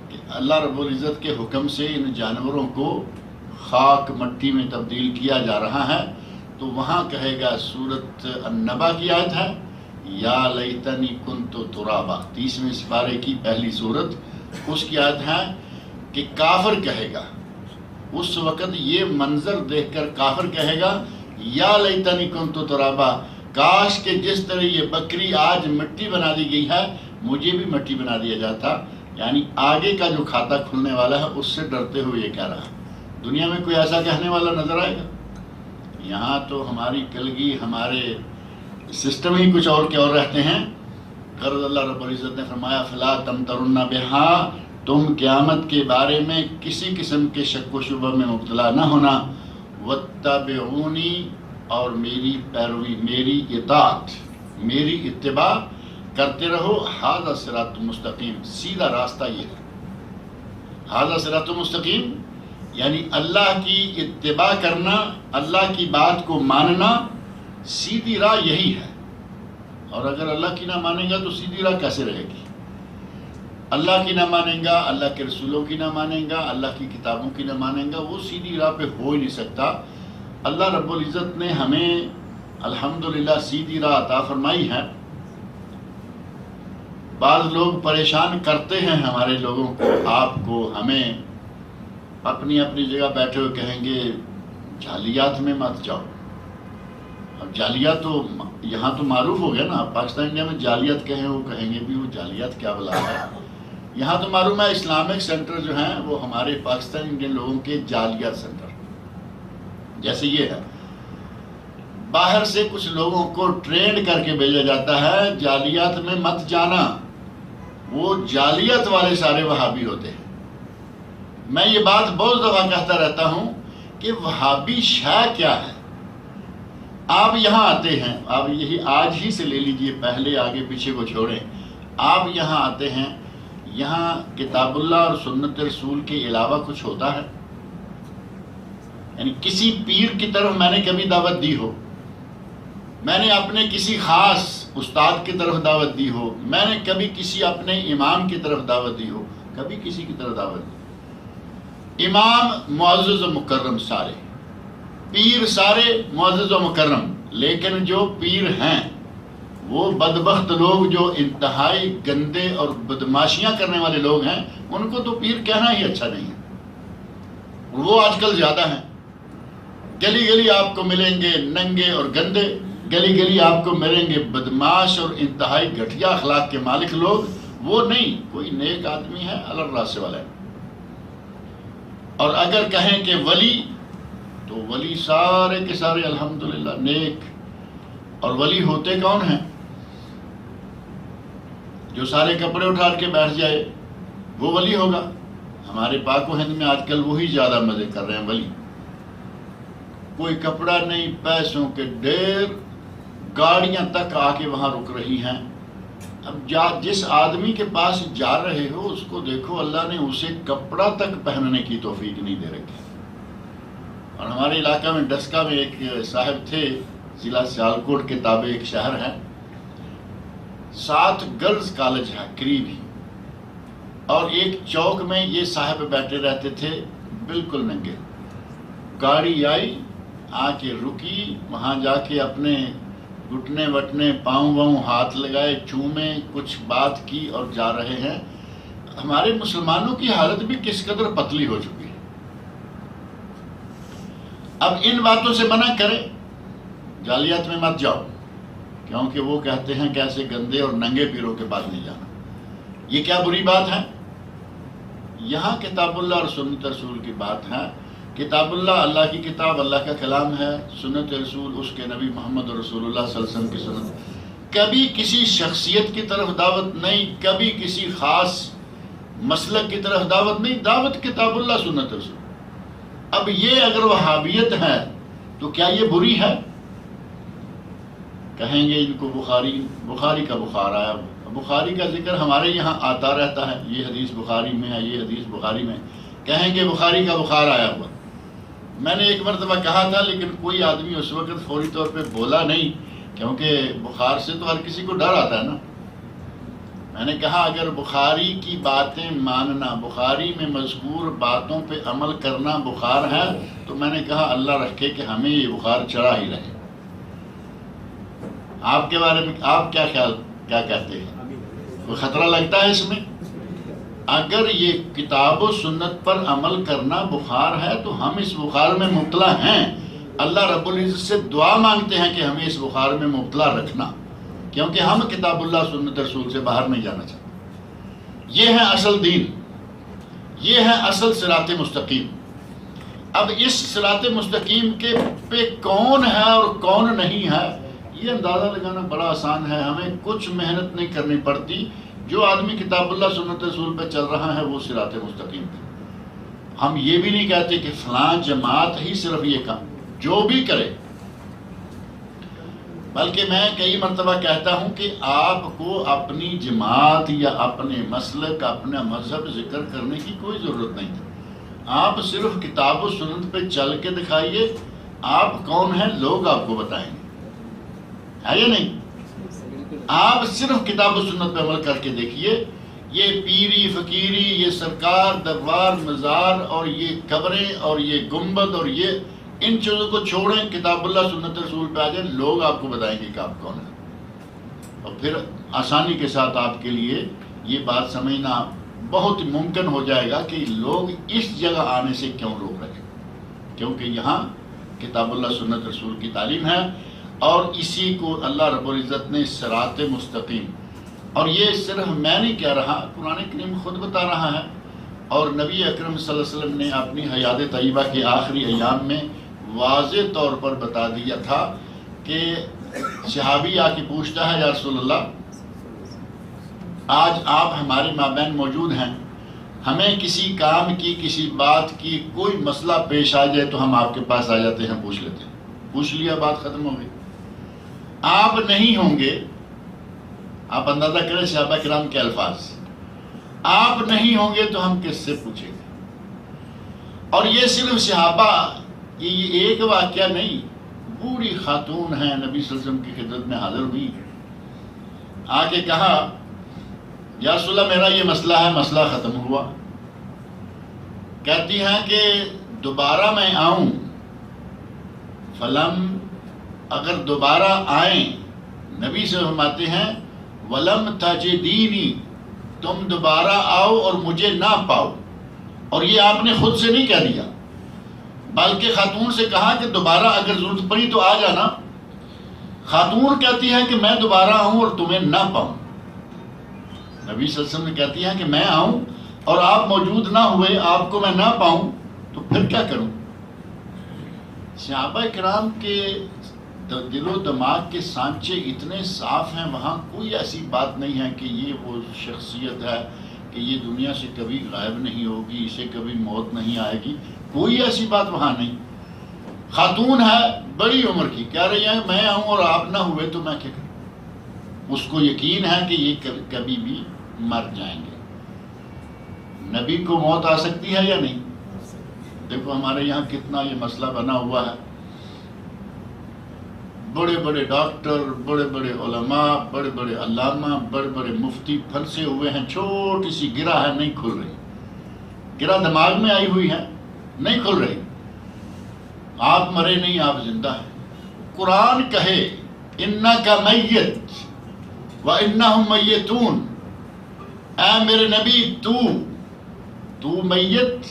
کہ اللہ رب العزت کے حکم سے ان جانوروں کو خاک مٹی میں تبدیل کیا جا رہا ہے، تو وہاں کہے گا، سورۃ النبا کی آیت ہے، یا لیتنی کنت ترابا، 30ویں سپارے کی پہلی سورت، اس کی آیت ہے کہ کافر کہے گا. اس وقت یہ منظر دیکھ کر کافر کہے گا، یا لیتنی کنت ترابا، کاش کہ جس طرح یہ بکری آج مٹی بنا دی گئی ہے مجھے بھی مٹی بنا دیا جاتا. یعنی آگے کا جو کھاتا کھلنے والا ہے اس سے ڈرتے ہوئے یہ کہہ رہا ہے. دنیا میں کوئی ایسا کہنے والا نظر آئے گا؟ یہاں تو ہماری کلگی، ہمارے سسٹم ہی کچھ اور کے اور رہتے ہیں. غرض اللہ رب العزت نے فرمایا فلا تمترن بہا، تم قیامت کے بارے میں کسی قسم کے شک و شبہ میں مبتلا نہ ہونا. واتبعونی، اور میری پیروی، میری اطاعت، میری اتباع کرتے رہو. ھذا صراط مستقیم، سیدھا راستہ یہ ہے. ھذا صراط مستقیم یعنی اللہ کی اتباع کرنا، اللہ کی بات کو ماننا، سیدھی راہ یہی ہے. اور اگر اللہ کی نہ مانے گا تو سیدھی راہ کیسے رہے گی؟ اللہ کی نہ مانیں گا، اللہ کے رسولوں کی نہ مانیں گا، اللہ کی کتابوں کی نہ مانیں گا، وہ سیدھی راہ پہ ہو ہی نہیں سکتا. اللہ رب العزت نے ہمیں الحمدللہ سیدھی راہ عطا فرمائی ہے. بعض لوگ پریشان کرتے ہیں ہمارے لوگوں کو، آپ کو، ہمیں، اپنی اپنی جگہ بیٹھے ہوئے کہیں گے جعلیات میں مت جاؤ. اب جعلیات تو یہاں تو معروف ہو گیا نا. پاکستان انڈیا میں جعلیات کہیں وہ کہیں گے بھی وہ جعلیات کیا بلا ہے. یہاں تو معلوم ہے اسلامک سینٹر جو ہیں وہ ہمارے پاکستان انڈین لوگوں کے جعلیات سینٹر جیسے یہ ہے. باہر سے کچھ لوگوں کو ٹرینڈ کر کے بھیجا جاتا ہے جعلیات میں مت جانا. وہ جعلیات والے سارے وہابی ہوتے ہیں. میں یہ بات بہت دفعہ کہتا رہتا ہوں کہ وہابی شے کیا ہے. آپ یہاں آتے ہیں، آپ یہی آج ہی سے لے لیجئے، پہلے آگے پیچھے کو چھوڑیں. آپ یہاں آتے ہیں، یہاں کتاب اللہ اور سنت رسول کے علاوہ کچھ ہوتا ہے؟ یعنی کسی پیر کی طرف میں نے کبھی دعوت دی ہو، میں نے اپنے کسی خاص استاد کی طرف دعوت دی ہو، میں نے کبھی کسی اپنے امام کی طرف دعوت دی ہو، کبھی کسی کی طرف دعوت دی؟ امام معزز و مکرم سارے، پیر سارے معزز و مکرم، لیکن جو پیر ہیں وہ بدبخت لوگ جو انتہائی گندے اور بدماشیاں کرنے والے لوگ ہیں، ان کو تو پیر کہنا ہی اچھا نہیں ہے، وہ آج کل زیادہ ہیں۔ گلی گلی آپ کو ملیں گے ننگے اور گندے، گلی گلی آپ کو ملیں گے بدماش اور انتہائی گھٹیا اخلاق کے مالک لوگ، وہ نہیں کوئی نیک آدمی ہے، اللہ راستے والا ہے۔ اور اگر کہیں کہ ولی، تو ولی سارے کے سارے الحمدللہ نیک، اور ولی ہوتے کون ہیں؟ جو سارے کپڑے اٹھا کے بیٹھ جائے وہ ولی ہوگا۔ ہمارے پاک و ہند میں آج کل وہی زیادہ مزے کر رہے ہیں ولی، کوئی کپڑا نہیں، پیسوں کے ڈھیر، گاڑیاں تک آ کے وہاں رک رہی ہیں۔ اب جس آدمی کے پاس جا رہے ہو اس کو دیکھو، اللہ نے اسے کپڑا تک پہننے کی توفیق نہیں دے رکھی۔ اور ہمارے علاقہ میں ڈسکا میں ایک صاحب تھے، ضلع سیالکوٹ کے تابع ایک شہر ہے، 7 گرلز کالج ہے قریب ہی، اور ایک چوک میں یہ صاحب بیٹھے رہتے تھے بالکل ننگے۔ گاڑی آئی، آ کے رکی، وہاں جا کے اپنے گھٹنے وٹنے پاؤں واؤں ہاتھ لگائے، چومے، کچھ بات کی اور جا رہے ہیں۔ ہمارے مسلمانوں کی حالت بھی کس قدر پتلی ہو چکی ہے۔ اب ان باتوں سے منع کرے، جالیات میں مت جاؤ، کیونکہ وہ کہتے ہیں کہ ایسے گندے اور ننگے پیروں کے پاس نہیں جانا۔ یہ کیا بری بات ہے؟ یہاں کتاب اللہ اور سنت رسول کی بات ہے۔ کتاب اللہ اللہ کی کتاب، اللہ کا کلام ہے، سنت رسول اس کے نبی محمد رسول اللہ صلی اللہ علیہ وسلم کی سنت۔ کبھی کسی شخصیت کی طرف دعوت نہیں، کبھی کسی خاص مسلک کی طرف دعوت نہیں، دعوت کتاب اللہ سنت رسول۔ اب یہ اگر وہابیت ہے تو کیا یہ بری ہے؟ کہیں گے ان کو بخاری کا بخار آیا۔ بخاری کا ذکر ہمارے یہاں آتا رہتا ہے، یہ حدیث بخاری میں ہے، یہ حدیث بخاری میں، کہیں گے بخاری کا بخار آیا ہوا۔ میں نے ایک مرتبہ کہا تھا، لیکن کوئی آدمی اس وقت فوری طور پہ بولا نہیں، کیونکہ بخار سے تو ہر کسی کو ڈر آتا ہے نا۔ میں نے کہا اگر بخاری کی باتیں ماننا، بخاری میں مذکور باتوں پہ عمل کرنا بخار ہے، تو میں نے کہا اللہ رکھے کہ ہمیں یہ بخار چڑھا ہی رہے۔ آپ کے بارے میں آپ کیا کہتے ہیں؟ کوئی خطرہ لگتا ہے اس میں؟ اگر یہ کتاب و سنت پر عمل کرنا بخار ہے تو ہم اس بخار میں مبتلا ہیں۔ اللہ رب العزت سے دعا مانگتے ہیں کہ ہمیں اس بخار میں مبتلا رکھنا، کیونکہ ہم کتاب اللہ سنت رسول سے باہر نہیں جانا چاہتے۔ یہ ہے اصل دین، یہ ہے اصل صراط مستقیم۔ اب اس صراط مستقیم کے پہ کون ہے اور کون نہیں ہے، یہ اندازہ لگانا بڑا آسان ہے، ہمیں کچھ محنت نہیں کرنی پڑتی۔ جو آدمی کتاب اللہ سنت رسول پہ چل رہا ہے وہ صراط مستقیم پہ۔ ہم یہ بھی نہیں کہتے کہ فلاں جماعت ہی صرف یہ کام، جو بھی کرے، بلکہ میں کئی مرتبہ کہتا ہوں کہ آپ کو اپنی جماعت یا اپنے مسلک، اپنا مذہب ذکر کرنے کی کوئی ضرورت نہیں ہے۔ آپ صرف کتاب و سنت پہ چل کے دکھائیے آپ کون ہیں، لوگ آپ کو بتائیں گے، ہے یا نہیں؟ آپ صرف کتاب و سنت پہ عمل کر کے دیکھیے۔ یہ پیری فقیری، یہ سرکار دربار مزار اور یہ قبریں اور یہ گنبد اور یہ ان چیزوں کو چھوڑیں، کتاب اللہ سنت رسول پہ آ جائیں، لوگ آپ کو بتائیں گے کہ آپ کون ہیں، اور پھر آسانی کے ساتھ آپ کے لیے یہ بات سمجھنا بہت ممکن ہو جائے گا کہ لوگ اس جگہ آنے سے کیوں روک رہے ہیں، کیونکہ یہاں کتاب اللہ سنت رسول کی تعلیم ہے، اور اسی کو اللہ رب العزت نے صراط مستقیم، اور یہ صرف میں نہیں کہہ رہا، قرآن کریم خود بتا رہا ہے، اور نبی اکرم صلی اللہ علیہ وسلم نے اپنی حیات طیبہ کے آخری ایام میں واضح طور پر بتا دیا تھا کہ صحابی آ کے پوچھتا ہے یا رسول اللہ آج آپ ہمارے مابین موجود ہیں، ہمیں کسی کام کی، کسی بات کی کوئی مسئلہ پیش آ جائے تو ہم آپ کے پاس آ جاتے ہیں، پوچھ لیتے ہیں۔ پوچھ لیا، بات ختم ہو گئی۔ آپ نہیں ہوں گے، آپ اندازہ کریں صحابہ کرام کے الفاظ، آپ نہیں ہوں گے تو ہم کس سے پوچھیں گے؟ اور یہ صرف صحابہ، یہ ایک واقعہ نہیں، بوڑھی خاتون ہیں نبی صلی اللہ علیہ وسلم کی خدمت میں حاضر ہوئی، آ کے کہا یا رسول اللہ میرا یہ مسئلہ ہے، مسئلہ ختم ہوا۔ کہتی ہیں کہ دوبارہ میں آؤں، فلم اگر دوبارہ آئیں، نبی سے فرماتے ہیں وَلَمْ تَجِدِينِي، تم دوبارہ آؤ اور مجھے نہ پاؤ. اور یہ آپ نے خود سے نہیں کہہ دیا، بلکہ خاتون سے کہا کہ دوبارہ اگر ضرورت پڑی تو آ جانا. خاتون کہتی ہے کہ میں دوبارہ آؤں اور تمہیں نہ پاؤں. نبی صلی اللہ علیہ وسلم نے کہتی ہے کہ میں آؤں اور آپ موجود نہ ہوئے، آپ کو میں نہ پاؤں، تو پھر کیا کروں؟ صحابہ کرام کے دل و دماغ کے سانچے اتنے صاف ہیں، وہاں کوئی ایسی بات نہیں ہے کہ یہ وہ شخصیت ہے کہ یہ دنیا سے کبھی غائب نہیں ہوگی، اسے کبھی موت نہیں آئے گی. کوئی ایسی بات وہاں نہیں. خاتون ہے بڑی عمر کی، کہہ رہی ہے میں آؤں اور آپ نہ ہوئے تو میں کیا کروں؟ اس کو یقین ہے کہ یہ کبھی بھی مر جائیں گے. نبی کو موت آ سکتی ہے یا نہیں؟ دیکھو ہمارے یہاں کتنا یہ مسئلہ بنا ہوا ہے. بڑے بڑے ڈاکٹر، بڑے بڑے علماء، بڑے بڑے علامہ، بڑے بڑے مفتی پھنسے ہوئے ہیں. چھوٹی سی گرہ ہے، نہیں کھل رہی. گرہ دماغ میں آئی ہوئی ہے، نہیں کھل رہی. آپ مرے نہیں، آپ زندہ ہیں. قرآن کہے اِنَّکَ مَيِّتٌ وَإِنَّهُمْ مَيِّتُونَ، اے میرے نبی تو میت،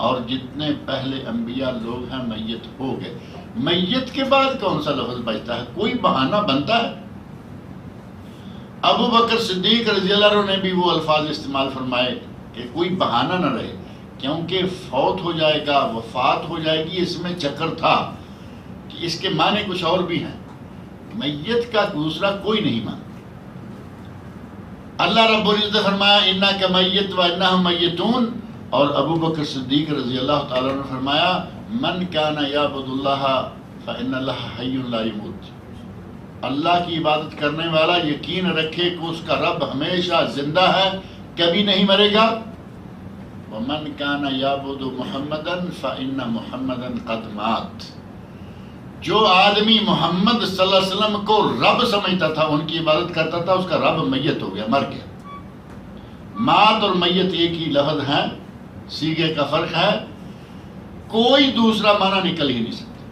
اور جتنے پہلے انبیاء لوگ ہیں میت ہو گئے. میت کے بعد کون سا لفظ بچتا ہے؟ کوئی بہانہ بنتا ہے؟ ابو بکر صدیق رضی اللہ عنہ نے بھی وہ الفاظ استعمال فرمائے کہ کوئی بہانہ نہ رہے، کیونکہ فوت ہو جائے گا، وفات ہو جائے گی، اس میں چکر تھا کہ اس کے معنی کچھ اور بھی ہیں. میت کا دوسرا کوئی نہیں مانا. اللہ رب العزت نے فرمایا اِنَّکَ مَيِّتٌ وَإِنَّهُمْ مَيِّتُونَ، اور ابو بکر صدیق رضی اللہ تعالیٰ عنہ نے فرمایا من کان یعبد اللہ فإن اللہ حی لا یموت. اللہ کی عبادت کرنے والا یقین رکھے کہ اس کا رب ہمیشہ زندہ ہے، کبھی نہیں مرے گا. ومن کان یعبد محمدا فإن محمدا قد مات. جو آدمی محمد صلی اللہ علیہ وسلم کو رب سمجھتا تھا، ان کی عبادت کرتا تھا، اس کا رب میت ہو گیا، مر گیا. مات اور میت ایک ہی لفظ ہیں، سیغے کا فرق ہے، کوئی دوسرا معنی نکل ہی نہیں سکتا.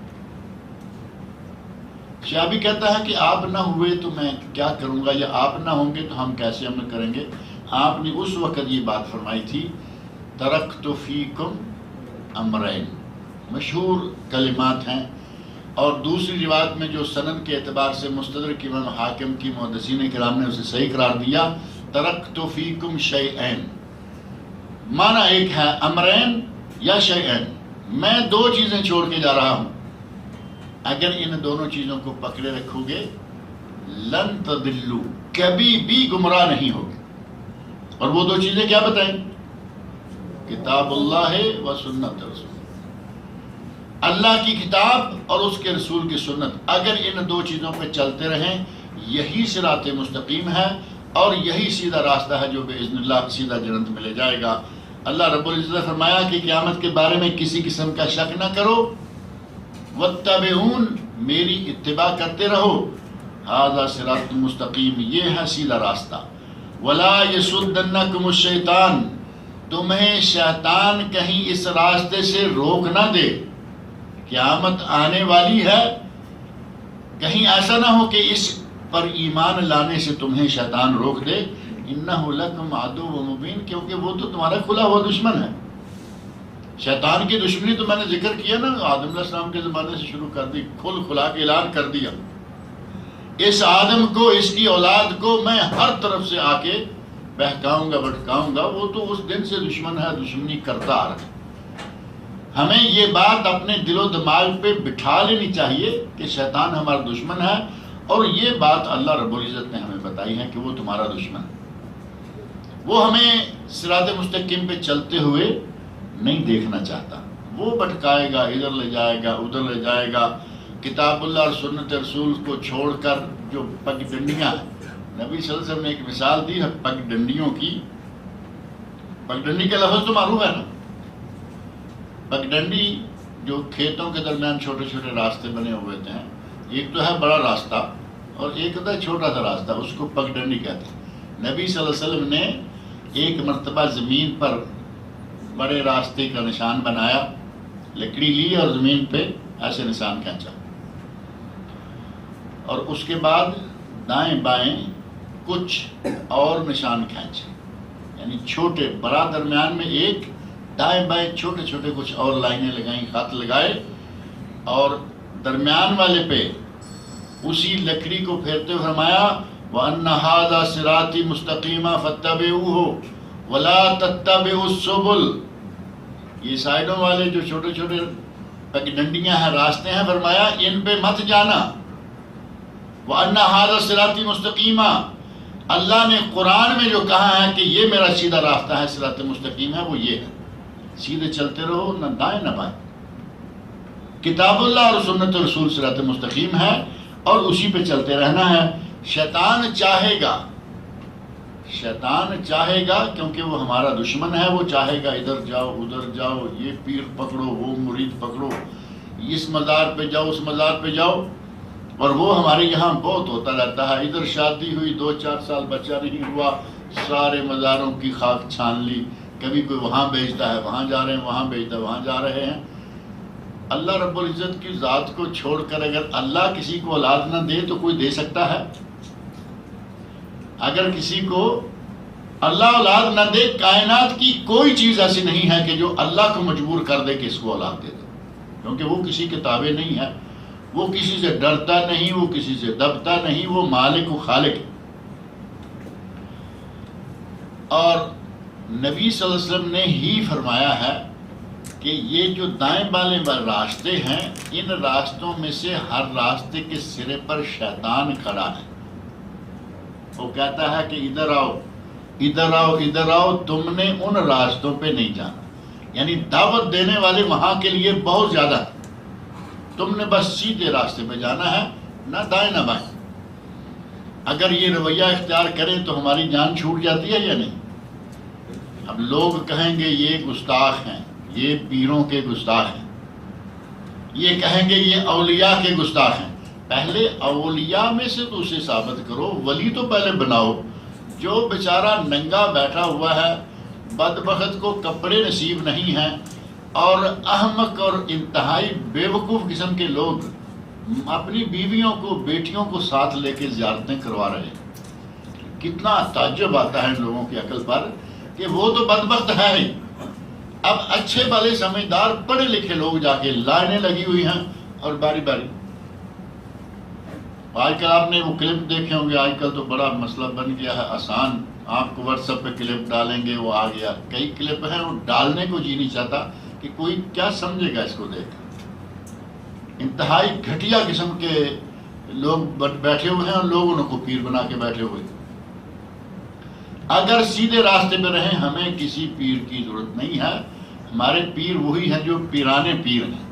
شعبی کہتا ہے کہ آپ نہ ہوئے تو میں کیا کروں گا، یا آپ نہ ہوں گے تو ہم کیسے عمل کریں گے. آپ نے اس وقت یہ بات فرمائی تھی ترکت فیکم امرین، مشہور کلمات ہیں. اور دوسری روایت میں جو سند کے اعتبار سے مستدرک امام حاکم کی محدثین کرام نے اسے صحیح قرار دیا، ترکت فیکم شیئین، معنی ایک ہے امرین یا شیئین، میں دو چیزیں چھوڑ کے جا رہا ہوں، اگر ان دونوں چیزوں کو پکڑے رکھو گے لن تضلوا، کبھی بھی گمراہ نہیں ہوگے. اور وہ دو چیزیں کیا بتائیں؟ کتاب اللہ و سنت رسول، اللہ کی کتاب اور اس کے رسول کی سنت. اگر ان دو چیزوں پہ چلتے رہیں، یہی صراط مستقیم ہے اور یہی سیدھا راستہ ہے جو باذن اللہ سیدھا جنت میں لے جائے گا. اللہ رب العزت نے فرمایا کہ قیامت کے بارے میں کسی قسم کا شک نہ کرو. واتبعون، میری اتباع کرتے رہو. ھذا صراط مستقیم، یہ ہے سیدھا راستہ. ولا یصدنکم الشیطان، تمہیں شیطان کہیں اس راستے سے روک نہ دے. قیامت آنے والی ہے، کہیں ایسا نہ ہو کہ اس پر ایمان لانے سے تمہیں شیطان روک دے. انہ لکم عدو مبین، کیونکہ وہ تو تمہارا کھلا ہوا دشمن ہے. شیطان کی دشمنی تو میں نے ذکر کیا نا، آدم علیہ السلام کے زمانے سے شروع کر دی، کھلا کے اعلان کر دیا. اس آدم کو، اس کی اولاد کو میں ہر طرف سے آ کے بہکاؤں گا، بھٹکاؤں گا. وہ تو اس دن سے دشمن ہے، دشمنی کرتا آ رہا ہے. ہمیں یہ بات اپنے دل و دماغ پہ بٹھا لینی چاہیے کہ شیطان ہمارا دشمن ہے، اور یہ بات اللہ رب العزت نے ہمیں بتائی ہے کہ وہ تمہارا دشمن ہے. وہ ہمیں صراط مستقیم پہ چلتے ہوئے نہیں دیکھنا چاہتا. وہ بھٹکائے گا، ادھر لے جائے گا، ادھر لے جائے گا. کتاب اللہ اور سنت رسول کو چھوڑ کر جو پگ ڈنڈیاں ہیں، نبی صلی اللہ علیہ وسلم نے ایک مثال دی ہے پگ ڈنڈیوں کی. پگ ڈنڈی کا لفظ تو معروف ہے نا. پگ ڈنڈی جو کھیتوں کے درمیان چھوٹے چھوٹے راستے بنے ہوئے تھے، ایک تو ہے بڑا راستہ اور ایک ہوتا ہے چھوٹا سا راستہ، اس کو پگ ڈنڈی کہتے ہیں. نبی صلی اللہ علیہ وسلم نے ایک مرتبہ زمین پر بڑے راستے کا نشان بنایا، لکڑی لی اور زمین پہ ایسے نشان کھینچا. اور اس کے بعد دائیں بائیں کچھ اور نشان کھینچے، یعنی چھوٹے بڑا درمیان میں ایک، دائیں بائیں چھوٹے چھوٹے کچھ اور لائنیں لگائیں، خط لگائے، اور درمیان والے پہ اسی لکڑی کو پھیرتے ہوئے فرمایا وَأَنَّ هَذَا صِرَاطِي مُسْتَقِيمًا فَاتَّبِعُوهُ وَلَا تَتَّبِعُوا السُّبُلَ، یہ سائڈوں والے جو چھوٹے چھوٹے پگڈنڈیاں ہیں، راستے ہیں، فرمایا ان پہ مت جانا۔ وَأَنَّ هَذَا صِرَاطِي مُسْتَقِيمًا، اللہ نے قرآن میں جو کہا ہے کہ یہ میرا سیدھا راستہ ہے، صراط مستقیم ہے، وہ یہ ہے، سیدھے چلتے رہو، نہ دائیں نہ بائیں۔ کتاب اللہ اور سنت رسول صراط مستقیم ہے اور اسی پہ چلتے رہنا ہے۔ شیطان چاہے گا کیونکہ وہ ہمارا دشمن ہے، وہ چاہے گا ادھر جاؤ ادھر جاؤ، یہ پیر پکڑو وہ مرید پکڑو، اس مزار پہ جاؤ اس مزار پہ جاؤ، اور وہ ہمارے یہاں بہت ہوتا رہتا ہے۔ ادھر شادی ہوئی 2-4 سال بچہ نہیں ہوا، سارے مزاروں کی خاک چھان لی، کبھی کوئی وہاں بیچتا ہے وہاں جا رہے ہیں، وہاں بیچتا ہے وہاں جا رہے ہیں۔ اللہ رب العزت کی ذات کو چھوڑ کر اگر اللہ کسی کو اولاد نہ دے تو کوئی دے سکتا ہے؟ اگر کسی کو اللہ اولاد نہ دے، کائنات کی کوئی چیز ایسی نہیں ہے کہ جو اللہ کو مجبور کر دے کہ اس کو اولاد دے دے، کیونکہ وہ کسی کے تابع نہیں ہے، وہ کسی سے ڈرتا نہیں، وہ کسی سے دبتا نہیں، وہ مالک و خالق ہے۔ اور نبی صلی اللہ علیہ وسلم نے ہی فرمایا ہے کہ یہ جو دائیں بائیں راستے ہیں، ان راستوں میں سے ہر راستے کے سرے پر شیطان کھڑا ہے، وہ کہتا ہے کہ ادھر آؤ ادھر آؤ ادھر آؤ، تم نے ان راستوں پہ نہیں جانا، یعنی دعوت دینے والے وہاں کے لیے بہت زیادہ ہے، تم نے بس سیدھے راستے پہ جانا ہے، نہ دائیں نہ بائیں۔ اگر یہ رویہ اختیار کریں تو ہماری جان چھوٹ جاتی ہے یا نہیں؟ اب لوگ کہیں گے یہ گستاخ ہیں، یہ پیروں کے گستاخ ہیں، یہ کہیں گے یہ اولیاء کے گستاخ ہیں۔ پہلے اولیاء میں سے تو اسے ثابت کرو، ولی تو پہلے بناؤ۔ جو بیچارہ ننگا بیٹھا ہوا ہے، بدبخت کو کپڑے نصیب نہیں ہیں، اور احمق اور انتہائی بیوقوف قسم کے لوگ اپنی بیویوں کو بیٹیوں کو ساتھ لے کے زیارتیں کروا رہے ہیں، کتنا تعجب آتا ہے ان لوگوں کی عقل پر کہ وہ تو بدبخت ہے ہی۔ اب اچھے بھلے سمجھدار پڑھے لکھے لوگ جا کے لائنیں لگی ہوئی ہیں اور باری باری۔ آج کل آپ نے وہ کلپ دیکھے ہوں گے، آج کل تو بڑا مسئلہ بن گیا ہے، آسان، آپ کو واٹس ایپ پہ کلپ ڈالیں گے وہ آ گیا۔ کئی کلپ ہیں وہ ڈالنے کو جی نہیں چاہتا کہ کوئی کیا سمجھے گا اس کو دیکھ۔ انتہائی گھٹیا قسم کے لوگ بیٹھے ہوئے ہیں اور لوگ ان کو پیر بنا کے بیٹھے ہوئے۔ اگر سیدھے راستے پہ رہیں، ہمیں کسی پیر کی ضرورت نہیں ہے، ہمارے پیر وہی ہیں جو پیرانے پیر ہیں،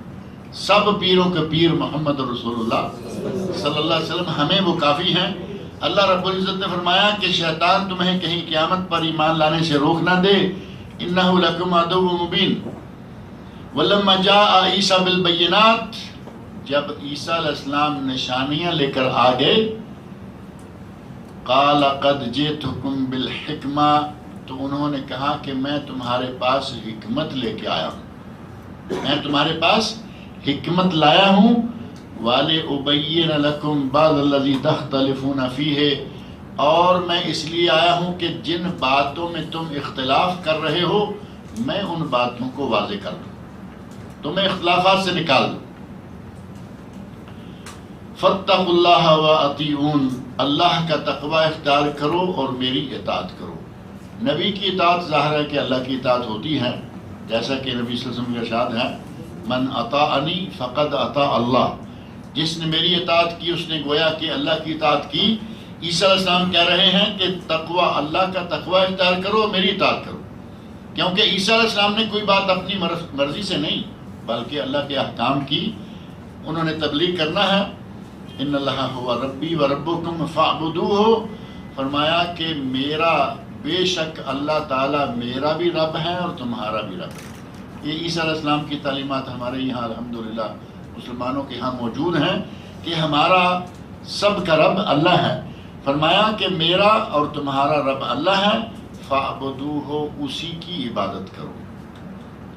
سب پیروں کے پیر محمد رسول اللہ صلی اللہ علیہ وسلم، ہمیں وہ کافی ہیں۔ اللہ رب العزت نے فرمایا کہ شیطان تمہیں کہیں قیامت پر ایمان لانے سے روک نہ دے، انہ لکم عدو مبین۔ ولما جاء عیسیٰ بالبینات، جب عیسیٰ علیہ السلام نشانیاں لے کر آ گئے، قال قد جئتکم بالحکمہ، تو انہوں نے کہا کہ میں تمہارے پاس حکمت لے کے آیا ہوں، میں تمہارے پاس حکمت لایا ہوں، وَلِأُبَيِّنَ لَكُمْ بَعْضَ الَّذِي تَخْتَلِفُونَ فِيهِ، اور میں اس لیے آیا ہوں کہ جن باتوں میں تم اختلاف کر رہے ہو میں ان باتوں کو واضح کر دوں، تمہیں اختلافات سے نکال دوں۔ فَاتَّقُوا اللَّهَ وَأَطِيعُونِ، اللہ کا تقوی اختیار کرو اور میری اطاعت کرو۔ نبی کی اطاعت ظاہر ہے کہ اللہ کی اطاعت ہوتی ہے، جیسا کہ نبی صلی اللہ علیہ وسلم کا ارشاد ہے، من اطاعنی فقد اطاع اللہ، جس نے میری اطاعت کی اس نے گویا کہ اللہ کی اطاعت کی۔ عیسیٰ علیہ السلام کہہ رہے ہیں کہ تقوی، اللہ کا تقوی اختیار کرو، میری اطاعت کرو، کیونکہ عیسیٰ علیہ السلام نے کوئی بات اپنی مرضی سے نہیں بلکہ اللہ کے احکام کی انہوں نے تبلیغ کرنا ہے۔ ان اللہ هو ربی و ربکم فاعبدوہ، فرمایا کہ میرا بے شک اللہ تعالیٰ میرا بھی رب ہے اور تمہارا بھی رب ہے۔ یہ عیسیٰ علیہ السلام کی تعلیمات ہمارے یہاں الحمدللہ مسلمانوں کے یہاں موجود ہیں کہ ہمارا سب کا رب اللہ ہے۔ فرمایا کہ میرا اور تمہارا رب اللہ ہے، فاعبدوہ، اسی کی عبادت کرو،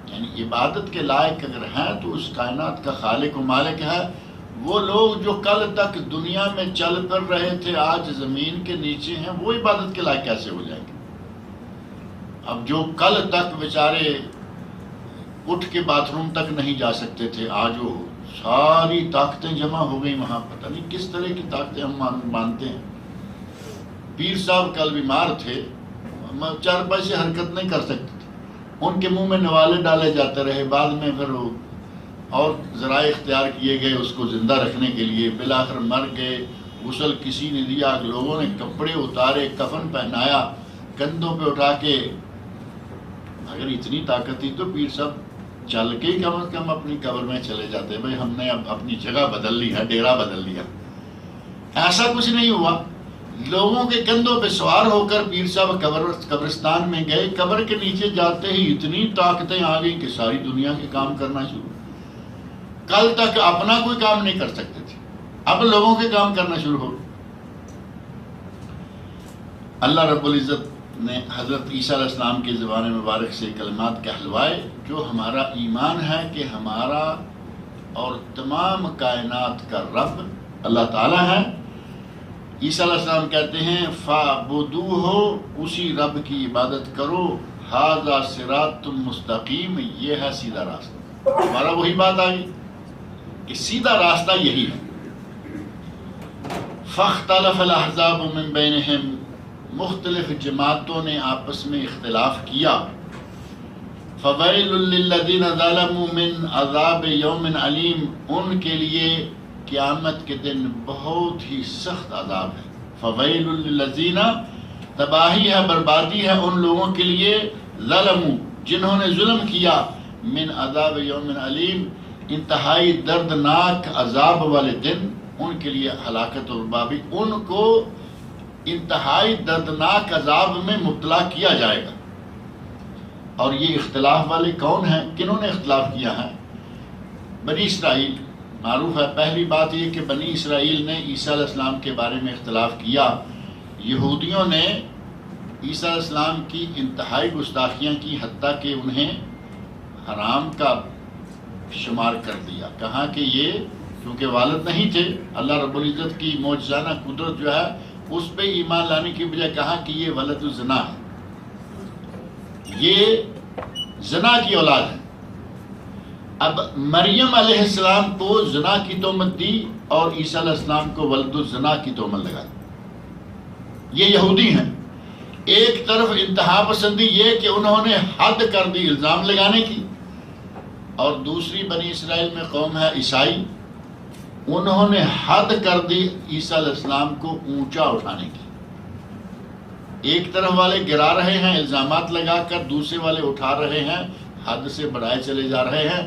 یعنی عبادت کے لائق اگر ہے تو اس کائنات کا خالق و مالک ہے، وہ لوگ جو کل تک دنیا میں چل پھر رہے تھے آج زمین کے نیچے ہیں، وہ عبادت کے لائق کیسے ہو جائیں گے؟ اب جو کل تک بیچارے اٹھ کے باتھ روم تک نہیں جا سکتے تھے، آج وہ ساری طاقتیں جمع ہو گئی وہاں، پتہ نہیں کس طرح کی طاقتیں ہم مانتے ہیں۔ پیر صاحب کل بیمار تھے، چارپائی سے حرکت نہیں کر سکتے تھے، ان کے منہ میں نوالے ڈالے جاتے رہے، بعد میں پھر وہ اور ذرائع اختیار کیے گئے اس کو زندہ رکھنے کے لیے، بالآخر مر گئے۔ غسل کسی نے دیا، لوگوں نے کپڑے اتارے، کفن پہنایا، کندھوں پہ اٹھا کے۔ اگر اتنی طاقت تھی تو پیر صاحب چل کے ہی کم از کم اپنی قبر میں چلے جاتے، بھائی ہم نے اب اپنی جگہ بدل لی ہے، ڈیرا بدل لیا۔ ایسا کچھ نہیں ہوا، لوگوں کے کندھوں پہ سوار ہو کر پیر صاحب قبرستان میں گئے، قبر کے نیچے جاتے ہی اتنی طاقتیں آ گئی کہ ساری دنیا کے کام کرنا شروع۔ کل تک اپنا کوئی کام نہیں کر سکتے تھے، اب لوگوں کے کام کرنا شروع ہو۔ اللہ رب العزت نے حضرت عیسیٰ علیہ السلام کی زبان مبارک سے کلمات کہلوائے، جو ہمارا ایمان ہے کہ ہمارا اور تمام کائنات کا رب اللہ تعالیٰ ہے۔ عیسیٰ علیہ السلام کہتے ہیں فَعْبُدُوهُ، اسی رب کی عبادت کرو، ھذا صراط مستقیم، یہ ہے سیدھا راستہ۔ ہمارا وہی بات آئی کہ سیدھا راستہ یہی ہے۔ فاختلف الاحزاب من بینہم، مختلف جماعتوں نے آپس میں اختلاف کیا۔ فویل للذین ظلموا من عذاب یوم علیم، ان کے لیے قیامت کے دن بہت ہی سخت عذاب ہے۔ فویل للذین، تباہی ہے، بربادی ہے ان لوگوں کے لیے، ظلموا، جنہوں نے ظلم کیا، من عذاب یوم علیم، انتہائی دردناک عذاب والے دن، ان کے لیے ہلاکت اور بربادی، ان کو انتہائی دردناک عذاب میں مبتلا کیا جائے گا۔ اور یہ اختلاف والے کون ہیں؟ کنہوں نے اختلاف کیا ہے؟ بنی اسرائیل، معروف ہے۔ پہلی بات یہ کہ بنی اسرائیل نے عیسیٰ علیہ السلام کے بارے میں اختلاف کیا۔ یہودیوں نے عیسیٰ علیہ السلام کی انتہائی گستاخیاں کی، حتیٰ کہ انہیں حرام کا شمار کر دیا، کہا کہ یہ کیونکہ والد نہیں تھے، اللہ رب العزت کی معجزانہ قدرت جو ہے اس پہ ایمان لانے کی بجائے کہا کہ یہ ولد الزنا ہے، یہ زنا کی اولاد ہے۔ اب مریم علیہ السلام کو زنا کی تہمت دی اور عیسیٰ علیہ السلام کو ولد الزنا کی تہمت لگا دی۔ یہ یہودی ہیں۔ ایک طرف انتہا پسندی یہ کہ انہوں نے حد کر دی الزام لگانے کی، اور دوسری بنی اسرائیل میں قوم ہے عیسائی، انہوں نے حد کر دی عیسیٰ علیہ السلام کو اونچا اٹھانے کی۔ ایک طرف والے گرا رہے ہیں الزامات لگا کر، دوسرے والے اٹھا رہے ہیں، حد سے بڑھائے چلے جا رہے ہیں۔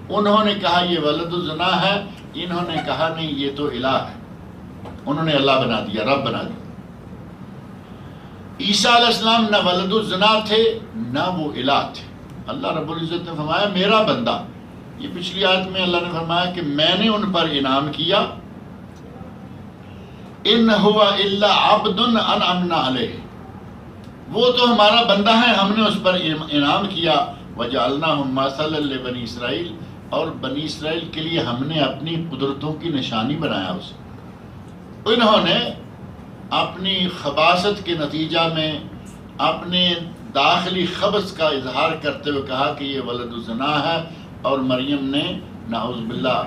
انہوں نے کہا یہ ولد الزنا ہے، انہوں نے کہا نہیں یہ تو الہ ہے، انہوں نے اللہ بنا دیا، رب بنا دیا۔ عیسیٰ علیہ السلام نہ ولد الزنا تھے نہ وہ الہ تھے۔ اللہ رب العزت نے فرمایا میرا بندہ، یہ پچھلی آیت میں اللہ نے فرمایا کہ میں نے ان پر انعام کیا، ان هو الا عبد انعمنا علیہ، وہ تو ہمارا بندہ ہے، ہم نے اس پر انعام کیا۔ وجعلناہم مثلا لبنی اسرائیل، اور بنی اسرائیل کے لیے ہم نے اپنی قدرتوں کی نشانی بنایا اسے۔ انہوں نے اپنی خباثت کے نتیجہ میں اپنے داخلی خبث کا اظہار کرتے ہوئے کہا کہ یہ ولد الزنا ہے، اور مریم نے نعوذ باللہ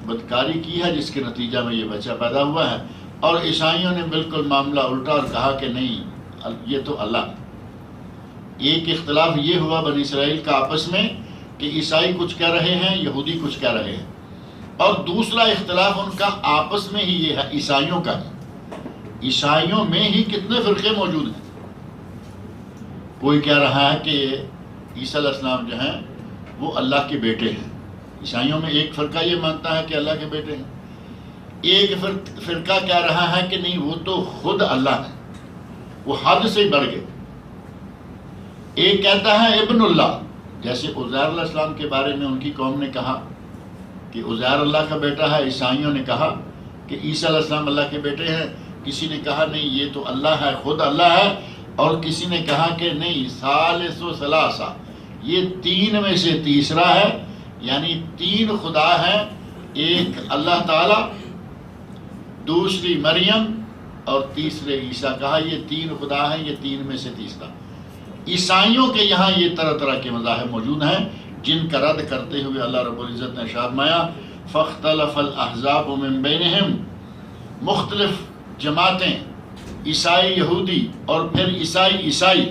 بدکاری کی ہے جس کے نتیجہ میں یہ بچہ پیدا ہوا ہے۔ اور عیسائیوں نے بالکل معاملہ الٹا اور کہا کہ نہیں یہ تو اللہ۔ ایک اختلاف یہ ہوا بنی اسرائیل کا آپس میں کہ عیسائی کچھ کہہ رہے ہیں، یہودی کچھ کہہ رہے ہیں، اور دوسرا اختلاف ان کا آپس میں ہی یہ ہے عیسائیوں کا ہے۔ عیسائیوں میں ہی کتنے فرقے موجود ہیں۔ کوئی کہہ رہا ہے کہ عیسیٰ علیہ السلام جو ہیں وہ اللہ کے بیٹے ہیں، عیسائیوں میں ایک فرقہ یہ مانتا ہے کہ اللہ کے بیٹے ہیں، ایک فرقہ کہہ رہا ہے کہ نہیں وہ تو خود اللہ ہے، وہ حد سے بڑھ گئے۔ ایک کہتا ہے ابن اللہ، جیسے عزیر علیہ السلام کے بارے میں ان کی قوم نے کہا کہ عزیر اللہ کا بیٹا ہے، عیسائیوں نے کہا کہ عیسیٰ علیہ السلام اللہ کے بیٹے ہیں، کسی نے کہا نہیں یہ تو اللہ ہے، خود اللہ ہے، اور کسی نے کہا کہ نہیں ثالث و ثلاثہ، یہ تین میں سے تیسرا ہے، یعنی تین خدا ہیں، ایک اللہ تعالیٰ، دوسری مریم اور تیسرے عیسیٰ. کہا یہ تین خدا ہیں، یہ تین میں سے تیسرا. عیسائیوں کے یہاں یہ طرح طرح کے مذاہب موجود ہیں جن کا رد کرتے ہوئے اللہ رب العزت نے ارشاد فرمایا فاختلف الاحزاب من بینہم، مختلف جماعتیں، عیسائی یہودی اور پھر عیسائی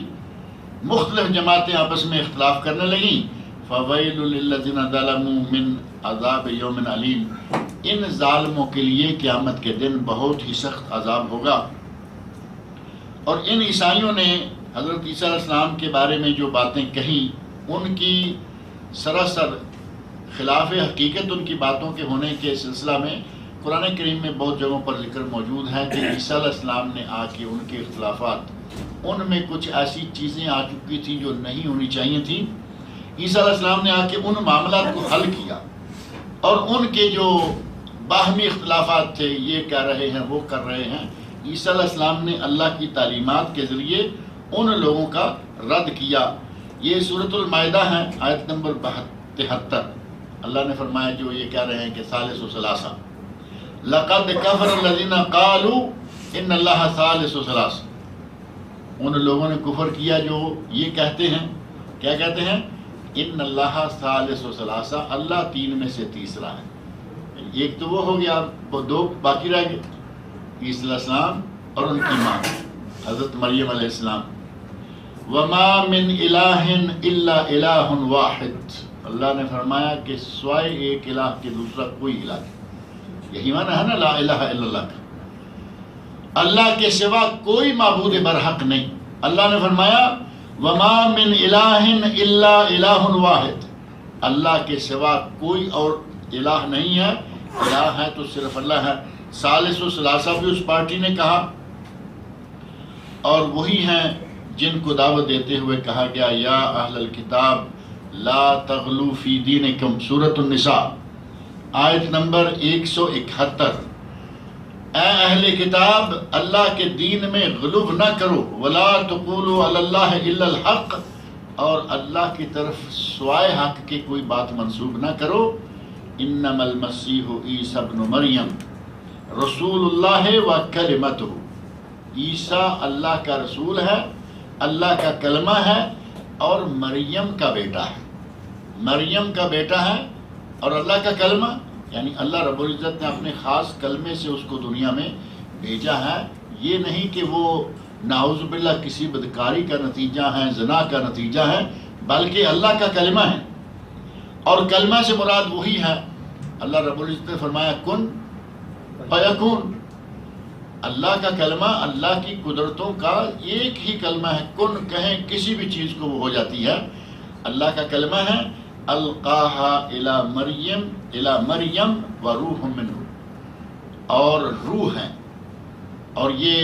مختلف جماعتیں آپس میں اختلاف کرنے لگیں. فویل للذین ظلموا من عذاب یوم علیم، ان ظالموں کے لیے قیامت کے دن بہت ہی سخت عذاب ہوگا. اور ان عیسائیوں نے حضرت عیسیٰ علیہ السلام کے بارے میں جو باتیں کہیں ان کی سراسر خلاف حقیقت ان کی باتوں کے ہونے کے سلسلہ میں قرآن کریم میں بہت جگہوں پر ذکر موجود ہے کہ عیسیٰ علیہ السلام نے آ کے ان کے اختلافات، ان میں کچھ ایسی چیزیں آ چکی تھیں جو نہیں ہونی چاہیے تھیں. عیسیٰ علیہ السلام نے آ کے ان معاملات کو حل کیا اور ان کے جو باہمی اختلافات تھے، یہ کہہ رہے ہیں وہ کر رہے ہیں، عیسیٰ علیہ السلام نے اللہ کی تعلیمات کے ذریعے ان لوگوں کا رد کیا. یہ سورۃ المائدہ ہے، آیت نمبر 73. اللہ نے فرمایا جو یہ کہہ رہے ہیں کہ ثالث ثلاثہ، لقد کفر الذین قالوا ان اللہ ثالث ثلاثہ، ان لوگوں نے کفر کیا جو یہ کہتے ہیں، کیا کہتے ہیں؟ ان اللہ ثالث ثلاثہ، اللہ تین میں سے تیسرا ہے. ایک تو وہ ہو گیا، وہ دو باقی رہ گئے، عیسیٰ علیہ السلام اور ان کی ماں حضرت مریم علیہ السلام. وما من الہ الا الہ واحد، اللہ نے فرمایا کہ سوائے ایک الہ کے دوسرا کوئی الہ نہیں. یہی معنی ہے نا لا الہ الا اللہ کا، اللہ کے سوا کوئی معبود برحق نہیں. اللہ نے فرمایا وما من الہ الا الہ واحد، اللہ کے سوا کوئی اور الہ نہیں ہے. الہ ہے تو صرف اللہ ہے. ثالث و ثلاثہ بھی اس پارٹی نے کہا، اور وہی ہیں جن کو دعوت دیتے ہوئے کہا گیا یا اہل الکتاب لا تغلو فی دینکم، سورۃ النساء آیت نمبر 171. اے اہل کتاب، اللہ کے دین میں غلو نہ کرو، ولا تقولوا علی اللہ الا الحق، اور اللہ کی طرف سوائے حق کے کوئی بات منسوب نہ کرو. انما المسیح عیسی ابن مریم رسول اللہ و کلمتہ، عیسیٰ اللہ کا رسول ہے، اللہ کا کلمہ ہے اور مریم کا بیٹا ہے. مریم کا بیٹا ہے اور اللہ کا کلمہ، یعنی اللہ رب العزت نے اپنے خاص کلمے سے اس کو دنیا میں بھیجا ہے. یہ نہیں کہ وہ نعوذ باللہ کسی بدکاری کا نتیجہ ہے، زنا کا نتیجہ ہے، بلکہ اللہ کا کلمہ ہے. اور کلمہ سے مراد وہی ہے، اللہ رب العزت نے فرمایا کن فیکون. اللہ کا کلمہ اللہ کی قدرتوں کا ایک ہی کلمہ ہے، کن کہیں کسی بھی چیز کو وہ ہو جاتی ہے. اللہ کا کلمہ ہے القاہا الی مریم و روح منہ، اور روح ہیں. اور یہ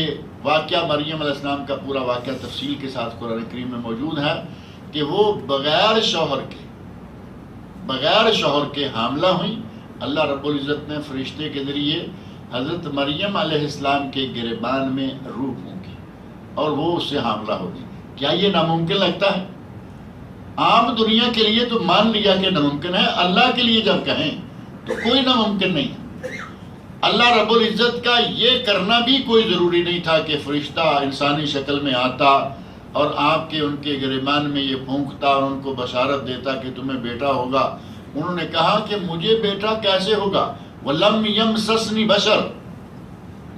واقعہ مریم علیہ السلام کا پورا واقعہ تفصیل کے ساتھ قرآن کریم میں موجود ہے کہ وہ بغیر شوہر کے حاملہ ہوئیں. اللہ رب العزت نے فرشتے کے ذریعے حضرت مریم علیہ السلام کے گریبان میں روح پھونکی اور وہ اس سے حاملہ ہوگی. کیا یہ ناممکن لگتا ہے؟ عام دنیا کے لیے تو مان لیا کہ ناممکن ہے، اللہ کے لیے جب کہیں تو کوئی ناممکن نہیں ہے. اللہ رب العزت کا یہ کرنا بھی کوئی ضروری نہیں تھا کہ فرشتہ انسانی شکل میں آتا اور آپ کے ان کے گریبان میں یہ پھونکتا اور ان کو بشارت دیتا کہ تمہیں بیٹا ہوگا. انہوں نے کہا کہ مجھے بیٹا کیسے ہوگا؟ وَلَمْ يَمْسَسْنِ بَشَرٌ،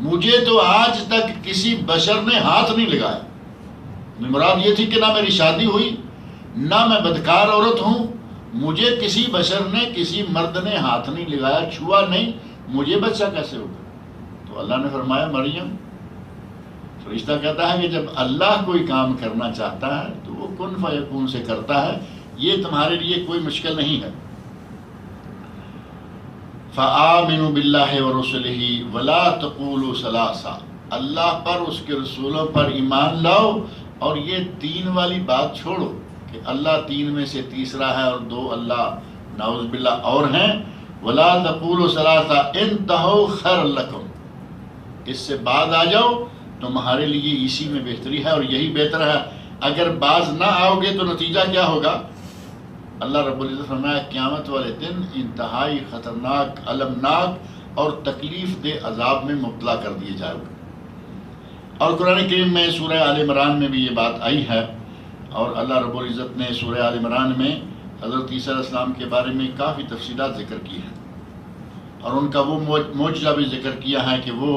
مجھے تو آج تک کسی بشر نے ہاتھ نہیں لگایا. مراد یہ تھی کہ نہ میری شادی ہوئی، نہ میں بدکار عورت ہوں، مجھے کسی بشر نے، کسی مرد نے ہاتھ نہیں لگایا، چھوا نہیں، مجھے بچہ کیسے ہوگا؟ تو اللہ نے فرمایا مریم. فرشتہ کہتا ہے کہ جب اللہ کوئی کام کرنا چاہتا ہے تو وہ کن فیکون سے کرتا ہے، یہ تمہارے لیے کوئی مشکل نہیں ہے. فآمنوا باللہ ورسلہ ولا تقولوا ثلاثہ، اللہ پر، اس کے رسولوں پر ایمان لاؤ اور یہ تین والی بات چھوڑو کہ اللہ تین میں سے تیسرا ہے اور دو اللہ نعوذ باللہ اور ہیں. ولا تقولوا ثلاثہ انتہوا خیر لکم، اس سے بعد آ جاؤ، تمہارے لیے اسی میں بہتری ہے اور یہی بہتر ہے. اگر باز نہ آؤ گے تو نتیجہ کیا ہوگا؟ اللہ رب العزت فرمایا قیامت والے دن انتہائی خطرناک، المناک اور تکلیف دہ عذاب میں مبتلا کر دیے جائے گا۔ اور قرآن کریم میں سورہ آل عمران میں بھی یہ بات آئی ہے، اور اللہ رب العزت نے سورہ آل عمران میں حضرت عیسیٰ علیہ السلام کے بارے میں کافی تفصیلات ذکر کی ہیں، اور ان کا وہ معجزہ بھی ذکر کیا ہے کہ وہ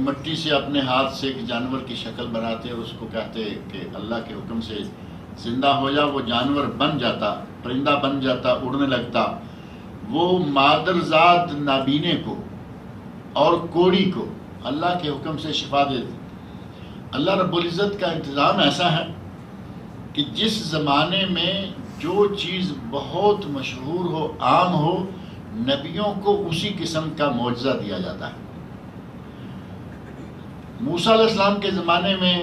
مٹی سے اپنے ہاتھ سے ایک جانور کی شکل بناتے اور اس کو کہتے کہ اللہ کے حکم سے زندہ ہو جا، وہ جانور بن جاتا، پرندہ بن جاتا، اڑنے لگتا۔ وہ مادرزاد نابینے کو اور کوڑی کو اللہ کے حکم سے شفا دیتے۔ اللہ رب العزت کا انتظام ایسا ہے کہ جس زمانے میں جو چیز بہت مشہور ہو، عام ہو، نبیوں کو اسی قسم کا معجزہ دیا جاتا ہے۔ موسیٰ علیہ السلام کے زمانے میں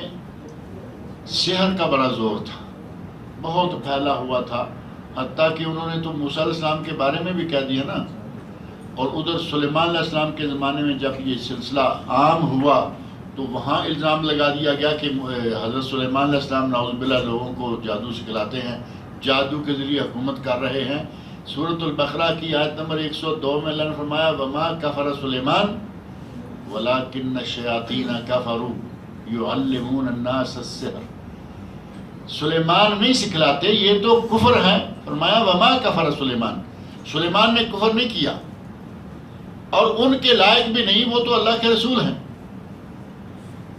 سحر کا بڑا زور تھا، بہت پھیلا ہوا تھا، حتیٰ کہ انہوں نے تو موسیٰ علیہ السلام کے بارے میں بھی کہہ دیا نا۔ اور ادھر سلیمان علیہ السلام کے زمانے میں جب یہ سلسلہ عام ہوا تو وہاں الزام لگا دیا گیا کہ حضرت سلیمان علیہ السلام نعوذ باللہ لوگوں کو جادو سکھلاتے ہیں، جادو کے ذریعے حکومت کر رہے ہیں۔ سورۃ البقرہ کی آیت نمبر 102 میں اللہ نے فرمایا وما کفر سلیمان ولکن الشیاطین کفروا یعلمون الناس السحر۔ سلیمان نہیں سکھلاتے، یہ تو کفر ہے۔ فرمایا وما کفر سلیمان، سلیمان نے کفر نہیں کیا اور ان کے لائق بھی نہیں، وہ تو اللہ کے رسول ہیں۔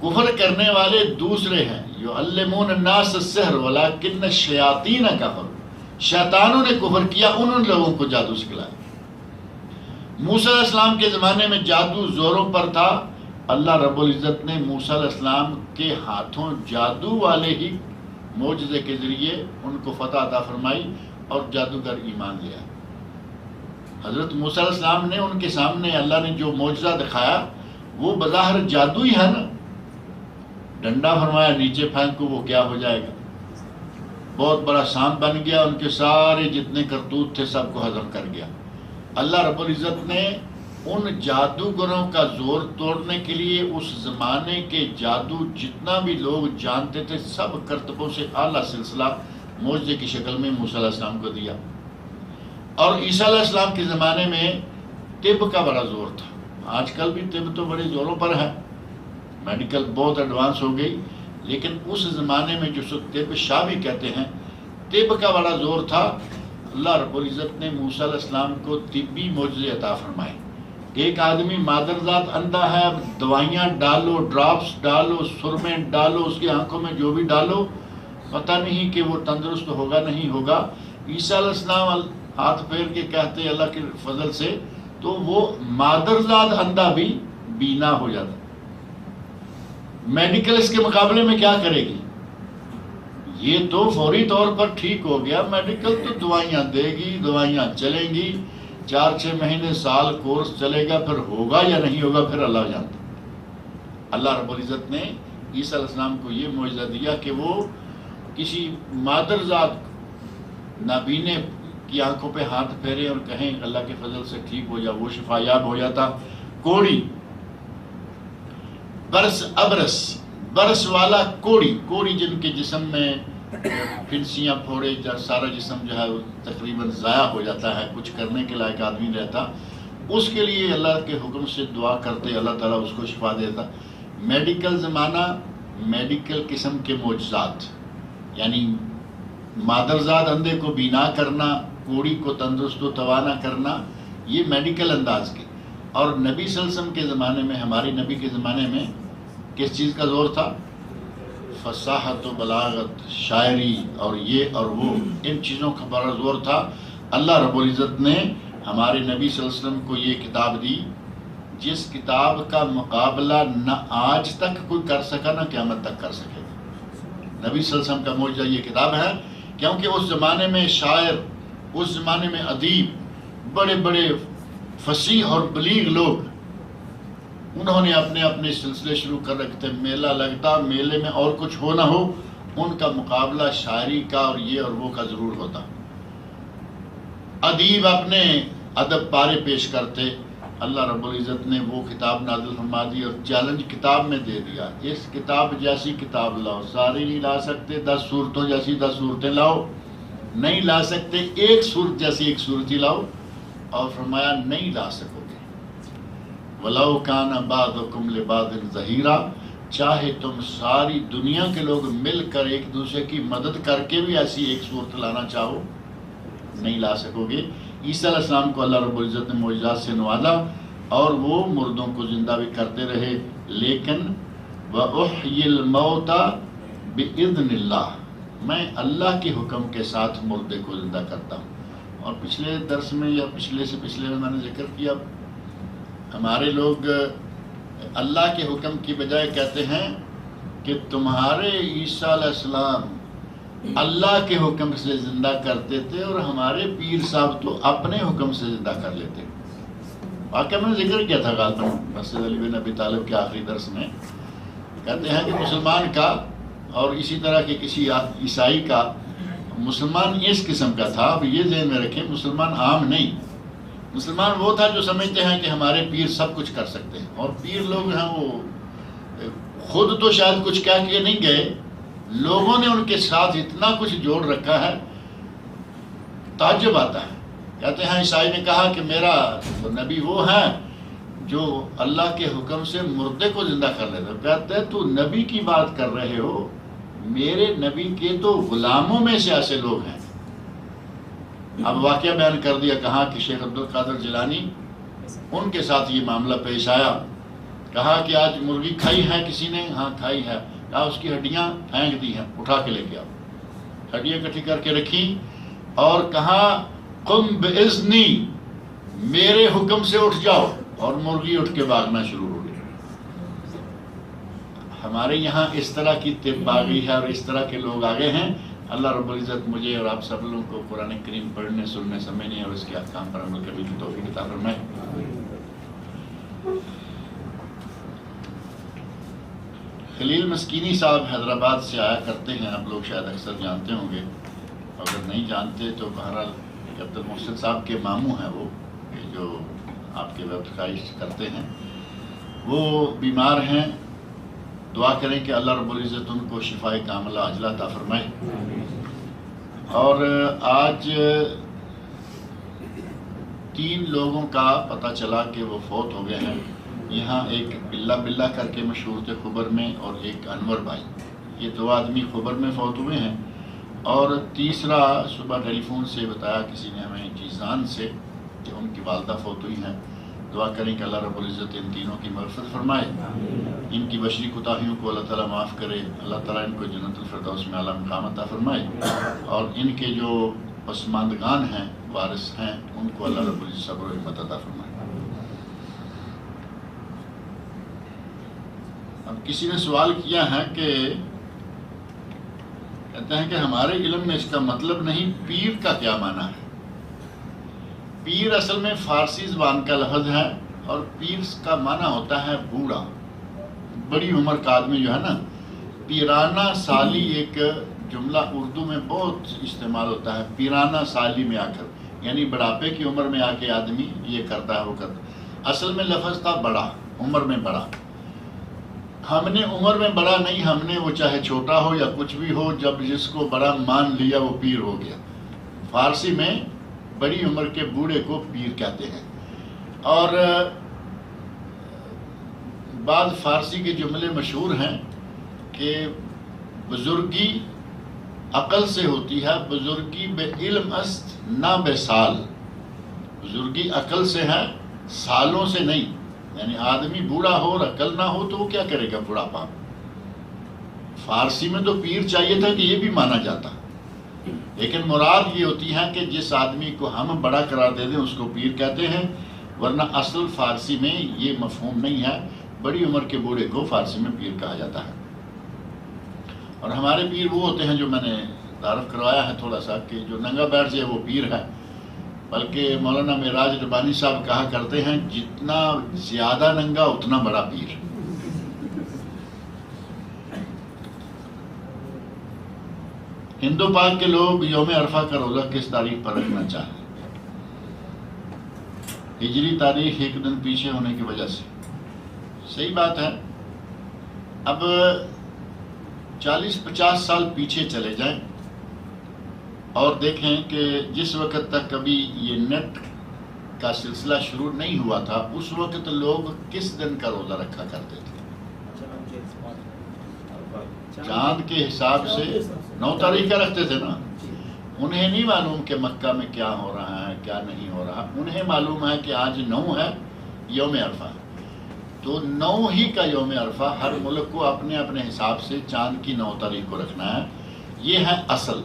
کفر کرنے والے دوسرے ہیں، یعلمون الناس السحر ولکن الشیاطین کفروا، شیطانوں نے کفر کیا، انہوں نے لوگوں کو جادو سکھلایا۔ موسیٰ علیہ السلام کے زمانے میں جادو زوروں پر تھا، اللہ رب العزت نے موسیٰ علیہ السلام کے ہاتھوں جادو والے ہی معجزے کے ذریعے ان کو فتح عطا فرمائی اور جادوگر ایمان لیا۔ حضرت موسیٰ علیہ السلام نے ان کے سامنے اللہ نے جو معجزہ دکھایا وہ بظاہر جادو ہی ہے نا۔ ڈنڈا فرمایا نیچے پھینکو، وہ کیا ہو جائے گا، بہت بڑا سانپ بن گیا، ان کے سارے جتنے کرتوت تھے سب کو ہضم کر گیا۔ اللہ رب العزت نے ان جادوگروں کا زور توڑنے کے لیے اس زمانے کے جادو جتنا بھی لوگ جانتے تھے سب کرتبوں سے اعلیٰ سلسلہ معجزے کی شکل میں موسیٰ علیہ السلام کو دیا۔ اور عیسیٰ علیہ السلام کے زمانے میں طب کا بڑا زور تھا۔ آج کل بھی طب تو بڑے زوروں پر ہے، میڈیکل بہت ایڈوانس ہو گئی، لیکن اس زمانے میں جو طب شاہ بھی کہتے ہیں، طب کا بڑا زور تھا۔ اللہ رب العزت نے موسیٰ علیہ السلام کو طبی معجزے عطا فرمائے۔ ایک آدمی مادرزاد اندھا ہے، دوائیاں ڈالو، ڈراپس ڈالو، سرمے ڈالو، اس کی آنکھوں میں جو بھی ڈالو، پتہ نہیں کہ وہ تندرست ہوگا نہیں ہوگا۔ عیسیٰ علیہ السلام ہاتھ پھیر کے کہتے اللہ کے فضل سے تو وہ مادرزاد اندھا بھی بینا ہو جاتا۔ میڈیکل اس کے مقابلے میں کیا کرے گی؟ یہ تو فوری طور پر ٹھیک ہو گیا، میڈیکل تو دوائیاں دے گی، دوائیاں چلیں گی، 4-6 مہینے سال کورس چلے گا، پھر ہوگا یا نہیں ہوگا پھر اللہ جانتا۔ اللہ رب العزت نے عیسیٰ علیہ السلام کو یہ معجزہ دیا کہ وہ کسی مادرزاد نابینے کی آنکھوں پہ ہاتھ پھیرے اور کہیں اللہ کے فضل سے ٹھیک ہو جا، وہ شفا یاب ہو جاتا۔ کوڑی، برس والا کوڑی جن کے جسم میں پھنسیاں پھوڑے، سارا جسم جو ہے تقریباً ضائع ہو جاتا ہے، کچھ کرنے کے لائق آدمی رہتا، اس کے لیے اللہ کے حکم سے دعا کرتے اللہ تعالیٰ اس کو شفا دیتا۔ میڈیکل زمانہ، میڈیکل قسم کے معجزات، یعنی مادرزاد اندھے کو بینا کرنا، کوڑی کو تندرست و توانا کرنا، یہ میڈیکل انداز کے۔ اور نبی صلی اللہ علیہ وسلم کے زمانے میں، ہمارے نبی کے زمانے میں کس چیز کا زور تھا؟ فصاحت و بلاغت، شاعری اور یہ اور وہ، ان چیزوں کا بڑا زور تھا۔ اللہ رب العزت نے ہمارے نبی صلی اللہ علیہ وسلم کو یہ کتاب دی جس کتاب کا مقابلہ نہ آج تک کوئی کر سکا نہ قیامت تک کر سکے گا۔ نبی صلی اللہ علیہ وسلم کا معجزہ یہ کتاب ہے، کیونکہ اس زمانے میں شاعر، اس زمانے میں ادیب، بڑے بڑے فصیح اور بلیغ لوگ، انہوں نے اپنے اپنے سلسلے شروع کر رکھتے تھے۔ میلہ لگتا، میلے میں اور کچھ ہو نہ ہو، ان کا مقابلہ شاعری کا اور یہ اور وہ کا ضرور ہوتا۔ ادیب اپنے ادب پارے پیش کرتے، اللہ رب العزت نے وہ کتاب نازل فرما دی اور چیلنج کتاب میں دے دیا، اس کتاب جیسی کتاب لاؤ، ساری نہیں لا سکتے، 10 صورتوں جیسی 10 صورتیں لاؤ، نہیں لا سکتے، ایک صورت جیسی ایک صورت ہی لاؤ، اور فرمایا نہیں لا سکو گے۔ وَلَوْ كَانَ بَعْضُكُمْ لِبَعْضٍ ظَهِيرًا، چاہے تم ساری دنیا کے لوگ مل کر ایک دوسرے کی مدد کر کے بھی ایسی ایک صورت لانا چاہو، نہیں لا سکو گے۔ عیسیٰ علیہ السلام کو اللہ رب العزت نے معجزات سے نوازا اور وہ مردوں کو زندہ بھی کرتے رہے، لیکن وَأُحْيِي الْمَوْتَ بِإِذْنِ اللَّهِ، میں اللہ کے حکم کے ساتھ مردے کو زندہ کرتا ہوں۔ اور پچھلے درس میں یا پچھلے سے پچھلے میں نے ذکر کیا، ہمارے لوگ اللہ کے حکم کی بجائے کہتے ہیں کہ تمہارے عیسیٰ علیہ السلام اللہ کے حکم سے زندہ کرتے تھے اور ہمارے پیر صاحب تو اپنے حکم سے زندہ کر لیتے۔ واقعہ میں نے ذکر کیا تھا غالباً مسجد علی بن ابی طالب کے آخری درس میں، کہتے ہیں کہ مسلمان کا اور اسی طرح کے کسی عیسائی کا، مسلمان اس قسم کا تھا، اب یہ ذہن میں رکھیں مسلمان عام نہیں، مسلمان وہ تھا جو سمجھتے ہیں کہ ہمارے پیر سب کچھ کر سکتے ہیں، اور پیر لوگ ہیں وہ خود تو شاید کچھ کہہ کے نہیں گئے، لوگوں نے ان کے ساتھ اتنا کچھ جوڑ رکھا ہے، تعجب آتا ہے۔ کہتے ہیں عیسائی نے کہا کہ میرا نبی وہ ہے جو اللہ کے حکم سے مردے کو زندہ کر لیتا ہے۔ کہتے ہیں تو نبی کی بات کر رہے ہو، میرے نبی کے تو غلاموں میں سے ایسے لوگ ہیں۔ اب واقعہ بیان کر دیا، کہا کہ شیخ عبدالقادر جیلانی ان کے ساتھ یہ معاملہ پیش آیا، کہا کہ آج مرغی کھائی ہے کسی نے؟ ہاں کھائی ہے۔ کہا اس کی ہڈیاں پھینک دی ہیں، اٹھا کے لے کے آؤ۔ ہڈیاں اکٹھی کر کے رکھی اور کہا قم باذنی، میرے حکم سے اٹھ جاؤ، اور مرغی اٹھ کے بھاگنا شروع ہو گئی۔ ہمارے یہاں اس طرح کی طب آ گئی ہے اور اس طرح کے لوگ آگے ہیں۔ اللہ رب العزت مجھے اور آپ سب لوگوں کو قرآن کریم پڑھنے، سننے، سمجھنے اور اس کے احکام پر عمل کرنے کی توفیق عطا فرمائے۔ خلیل مسکینی صاحب حیدرآباد سے آیا کرتے ہیں، آپ لوگ شاید اکثر جانتے ہوں گے، اگر نہیں جانتے تو بہرحال عبد المحسن صاحب کے ماموں ہیں وہ، جو آپ کے وقت خواہش کرتے ہیں، وہ بیمار ہیں، دعا کریں کہ اللہ رب العزت ان کو شفائے کاملہ عاجلہ عطا فرمائے۔ اور آج 3 لوگوں کا پتہ چلا کہ وہ فوت ہو گئے ہیں۔ یہاں ایک بلّہ کر کے مشہور تھے خبر میں، اور ایک انور بھائی، یہ 2 آدمی خبر میں فوت ہوئے ہیں، اور تیسرا صبح ٹیلی فون سے بتایا کسی نے ہمیں جیزان سے کہ ان کی والدہ فوت ہوئی ہیں۔ دعا کریں کہ اللہ رب العزت ان تینوں کی مغفرت فرمائے، ان کی بشری کوتاہیوں کو اللہ تعالیٰ معاف کرے، اللہ تعالیٰ ان کو جنت الفردوس میں اعلیٰ مقام عطا فرمائے، اور ان کے جو پسماندگان ہیں، وارث ہیں، ان کو اللہ رب العزت صبر و ہمت عطا فرمائے۔ اب کسی نے سوال کیا ہے کہ کہتے ہیں کہ ہمارے علم میں اس کا مطلب نہیں، پیر کا کیا معنی ہے؟ پیر اصل میں فارسی زبان کا لفظ ہے، اور پیر کا معنی ہوتا ہے بوڑھا، بڑی عمر کا آدمی جو ہے نا۔ پیرانہ سالی ایک جملہ اردو میں بہت استعمال ہوتا ہے، پیرانہ سالی میں آ کر، یعنی بڑھاپے کی عمر میں آ کے آدمی یہ کرتا ہے وہ کرتا ہے۔ اصل میں لفظ تھا بڑا، عمر میں بڑا۔ ہم نے عمر میں بڑا نہیں، ہم نے وہ چاہے چھوٹا ہو یا کچھ بھی ہو، جب جس کو بڑا مان لیا وہ پیر ہو گیا۔ فارسی میں بڑی عمر کے بوڑھے کو پیر کہتے ہیں۔ اور بعض فارسی کے جملے مشہور ہیں کہ بزرگی عقل سے ہوتی ہے، بزرگی بے علم است نہ بے سال، بزرگی عقل سے ہے، سالوں سے نہیں۔ یعنی آدمی بوڑھا ہو اور عقل نہ ہو تو وہ کیا کرے گا بڑھاپا۔ فارسی میں تو پیر چاہیے تھا کہ یہ بھی مانا جاتا، لیکن مراد یہ ہوتی ہے کہ جس آدمی کو ہم بڑا قرار دے دیں اس کو پیر کہتے ہیں، ورنہ اصل فارسی میں یہ مفہوم نہیں ہے۔ بڑی عمر کے بوڑھے کو فارسی میں پیر کہا جاتا ہے۔ اور ہمارے پیر وہ ہوتے ہیں جو میں نے تعارف کروایا ہے تھوڑا سا، کہ جو ننگا بیٹھ جائے وہ پیر ہے۔ بلکہ مولانا معراج ربانی صاحب کہا کرتے ہیں جتنا زیادہ ننگا اتنا بڑا پیر۔ ہندو پاک کے لوگ یوم عرفہ کا روزہ کس تاریخ پر رکھنا چاہیں؟ ہجری تاریخ 1 دن پیچھے ہونے کی وجہ سے۔ صحیح بات ہے۔ اب 40-50 سال پیچھے چلے جائیں اور دیکھیں کہ جس وقت تک کبھی یہ نیٹ کا سلسلہ شروع نہیں ہوا تھا اس وقت لوگ کس دن کا روزہ رکھا کرتے تھے؟ چاند کے حساب سے 9 تاریخ کا رکھتے تھے نا. انہیں نہیں معلوم کہ مکہ میں کیا ہو رہا ہے کیا نہیں ہو رہا، انہیں معلوم ہے کہ آج 9 ہے یوم عرفہ ہے. تو 9 ہی کا یوم عرفہ ہر ملک کو اپنے اپنے حساب سے چاند کی 9 تاریخ کو رکھنا ہے. یہ ہے اصل.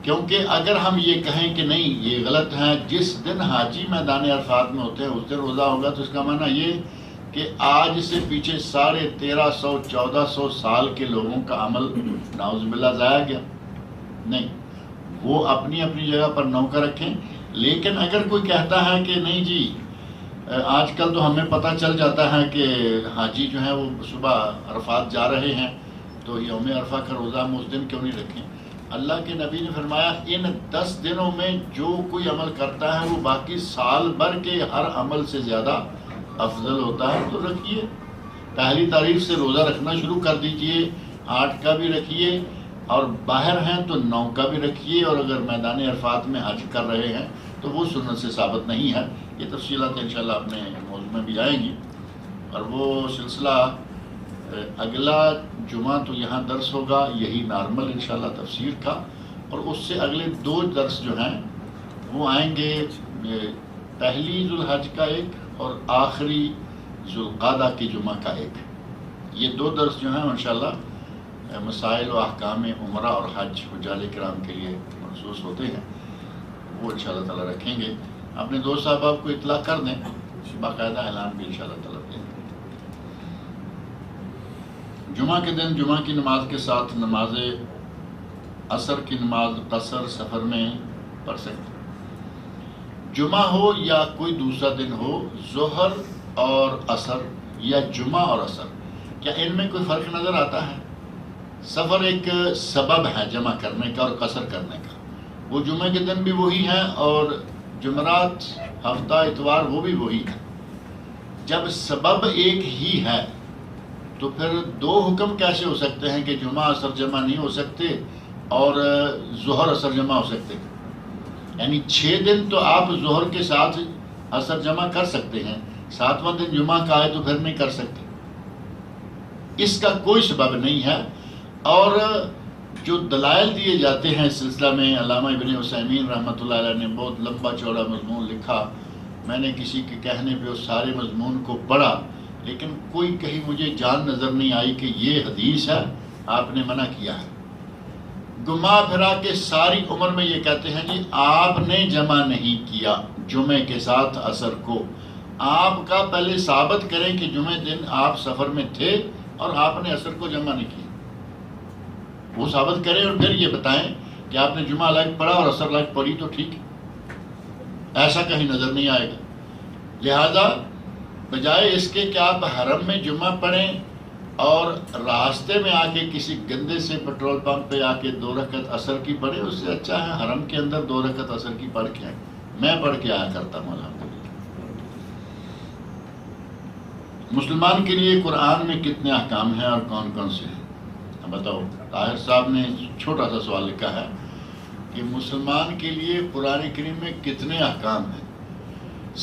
کیونکہ اگر ہم یہ کہیں کہ نہیں یہ غلط ہے، جس دن حاجی میدان عرفات میں ہوتے ہیں اس دن روزہ ہوگا، تو اس کا معنی یہ کہ آج سے پیچھے 1350-1400 سال کے لوگوں کا عمل نعوذ باللہ ضائع گیا. نہیں، وہ اپنی اپنی جگہ پر 9 کا رکھیں. لیکن اگر کوئی کہتا ہے کہ نہیں جی آج کل تو ہمیں پتہ چل جاتا ہے کہ حاجی جو ہیں وہ صبح عرفات جا رہے ہیں، تو یوم عرفہ کا روزہ ہم اس دن کیوں نہیں رکھیں؟ اللہ کے نبی نے فرمایا ان 10 دنوں میں جو کوئی عمل کرتا ہے وہ باقی سال بھر کے ہر عمل سے زیادہ افضل ہوتا ہے. تو رکھیے، پہلی تاریخ سے روزہ رکھنا شروع کر دیجئے. 8 کا بھی رکھیے، اور باہر ہیں تو 9 کا بھی رکھیے. اور اگر میدان عرفات میں حج کر رہے ہیں تو وہ سنت سے ثابت نہیں ہے. یہ تفصیلات انشاءاللہ اپنے موضوع میں بھی آئیں گی. اور وہ سلسلہ اگلا جمعہ تو یہاں درس ہوگا یہی نارمل انشاءاللہ تفسیر کا، اور اس سے اگلے 2 درس جو ہیں وہ آئیں گے، پہلی ذوالحج کا ایک اور آخری ذوالقعدہ کی جمعہ کا ایک. یہ 2 درس جو ہیں انشاءاللہ مسائل و احکام عمرہ اور حج حجاج کرام کے لیے مخصوص ہوتے ہیں، وہ انشاءاللہ تعالی رکھیں گے. اپنے دوست صاحب کو اطلاع کر دیں، باقاعدہ اعلان بھی انشاءاللہ تعالی دیں. جمعہ کے دن جمعہ کی نماز کے ساتھ نماز عصر کی نماز قصر سفر میں پڑھ سکتے. جمعہ ہو یا کوئی دوسرا دن ہو، ظہر اور عصر یا جمعہ اور عصر، کیا ان میں کوئی فرق نظر آتا ہے؟ سفر ایک سبب ہے جمع کرنے کا اور قصر کرنے کا. وہ جمعہ کے دن بھی وہی ہے اور جمعرات ہفتہ اتوار وہ بھی وہی ہے. جب سبب ایک ہی ہے تو پھر 2 حکم کیسے ہو سکتے ہیں کہ جمعہ عصر جمع نہیں ہو سکتے اور ظہر عصر جمع ہو سکتے؟ یعنی 6 دن تو آپ ظہر کے ساتھ عصر جمع کر سکتے ہیں، 7واں دن جمعہ کا آئے تو پھر نہیں کر سکتے. اس کا کوئی سبب نہیں ہے. اور جو دلائل دیے جاتے ہیں اس سلسلہ میں، علامہ ابن عثیمین رحمۃ اللہ علیہ نے بہت لمبا چوڑا مضمون لکھا. میں نے کسی کے کہنے پہ اس سارے مضمون کو پڑھا، لیکن کوئی کہیں مجھے جان نظر نہیں آئی کہ یہ حدیث ہے آپ نے منع کیا ہے. گما پھرا کے ساری عمر میں یہ کہتے ہیں جی آپ نے جمع نہیں کیا جمعے کے ساتھ عصر کو. آپ کا پہلے ثابت کریں کہ جمعے دن آپ سفر میں تھے اور آپ نے عصر کو جمع نہیں کیا. وہ ثابت کریں اور پھر یہ بتائیں کہ آپ نے جمعہ الگ پڑھا اور عصر الگ پڑھی تو ٹھیک ہے. ایسا کہیں نظر نہیں آئے گا. لہذا بجائے اس کے کہ آپ حرم میں جمعہ پڑھیں اور راستے میں آ کے کسی گندے سے پیٹرول پمپ پہ آ کے 2 رکعت عصر کی پڑھیں، اس سے اچھا ہے حرم کے اندر 2 رکعت عصر کی پڑھ کے آئیں. میں پڑھ کے آیا کرتا ہوں الحمدللہ. مسلمان کے لیے قرآن میں کتنے احکام ہیں اور کون کون سے ہیں؟ بتاؤ. طاہر صاحب نے چھوٹا سا سوال لکھا ہے کہ مسلمان کے لیے قرآن کریم میں کتنے احکام ہیں.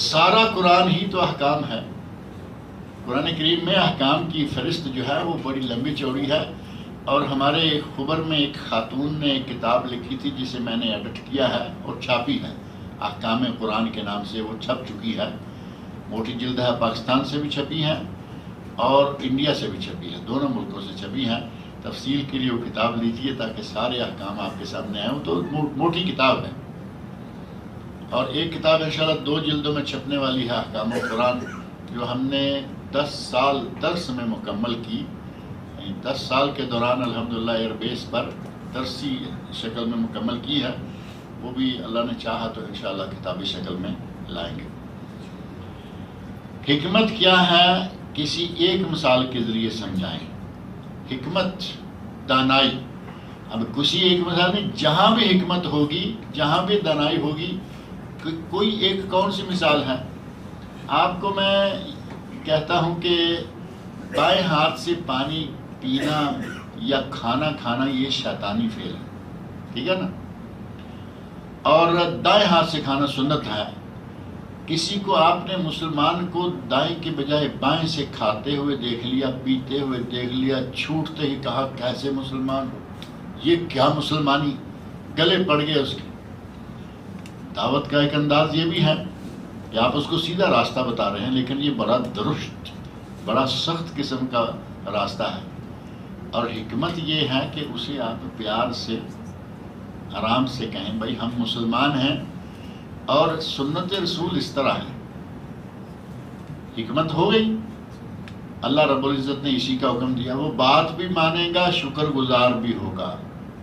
سارا قرآن ہی تو احکام ہے. قرآن کریم میں احکام کی فہرست جو ہے وہ بڑی لمبی چوڑی ہے. اور ہمارے خبر میں ایک خاتون نے ایک کتاب لکھی تھی جسے میں نے ایڈٹ کیا ہے اور چھاپی ہے، احکام قرآن کے نام سے وہ چھپ چکی ہے. موٹی جلد ہے، پاکستان سے بھی چھپی ہیں اور انڈیا سے بھی چھپی ہے، دونوں ملکوں سے چھپی ہیں. تفصیل کے لیے وہ کتاب لیجیے تاکہ سارے احکام آپ کے سامنے آئیں. وہ تو موٹی کتاب ہے. اور ایک کتاب انشاءاللہ 2 جلدوں میں چھپنے والی ہے، احکام قرآن، جو ہم نے 10 سال درس میں مکمل کی. 10 سال کے دوران الحمدللہ ایئر بیس پر درسی شکل میں مکمل کی ہے. وہ بھی اللہ نے چاہا تو انشاءاللہ کتابی شکل میں لائیں گے. حکمت کیا ہے کسی ایک مثال کے ذریعے سمجھائیں. حکمت، دانائی. اب کسی ایک مثال نہیں، جہاں بھی حکمت ہوگی، جہاں بھی دانائی ہوگی، کوئی ایک کون سی مثال ہے؟ آپ کو میں کہتا ہوں کہ بائیں ہاتھ سے پانی پینا یا کھانا کھانا یہ شیطانی فعل ہے، ٹھیک ہے نا. اور دائیں ہاتھ سے کھانا سنت ہے. کسی کو آپ نے مسلمان کو دائیں کے بجائے بائیں سے کھاتے ہوئے دیکھ لیا، پیتے ہوئے دیکھ لیا، چھوٹتے ہی کہا کیسے مسلمان ہو، یہ کیا مسلمانی، گلے پڑ گئے اس کے. دعوت کا ایک انداز یہ بھی ہے کہ آپ اس کو سیدھا راستہ بتا رہے ہیں، لیکن یہ بڑا درست، بڑا سخت قسم کا راستہ ہے. اور حکمت یہ ہے کہ اسے آپ پیار سے، آرام سے کہیں بھائی ہم مسلمان ہیں اور سنت رسول اس طرح ہے. حکمت ہو گئی. اللہ رب العزت نے اسی کا حکم دیا. وہ بات بھی مانے گا، شکر گزار بھی ہوگا.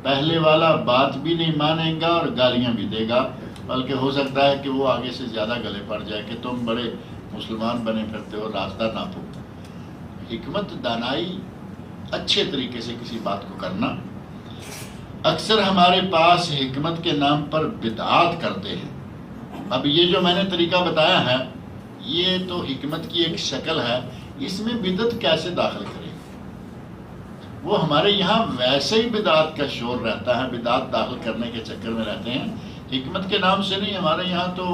پہلے والا بات بھی نہیں مانے گا اور گالیاں بھی دے گا، بلکہ ہو سکتا ہے کہ وہ آگے سے زیادہ گلے پڑ جائے کہ تم بڑے مسلمان بنے پھرتے ہو، راستہ ناپو. حکمت، دانائی، اچھے طریقے سے کسی بات کو کرنا. اکثر ہمارے پاس حکمت کے نام پر بدعات کرتے ہیں. اب یہ جو میں نے طریقہ بتایا ہے یہ تو حکمت کی ایک شکل ہے، اس میں بدعت کیسے داخل کرے؟ وہ ہمارے یہاں ویسے ہی بدعات کا شور رہتا ہے، بدعات داخل کرنے کے چکر میں رہتے ہیں. حکمت کے نام سے نہیں، ہمارے یہاں تو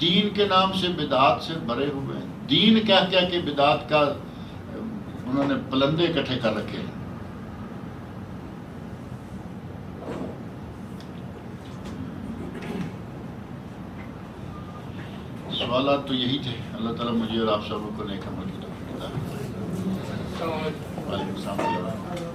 دین کے نام سے بدعات سے بھرے ہوئے ہیں. دین کہہ کہہ کے بدعات کا انہوں نے پلندے اکٹھے کر رکھے ہیں. سوالات تو یہی تھے. اللہ تعالیٰ مجھے اور آپ سب کو نیک عمل کی توفیق عطا فرمائے. وعلیکم السلام.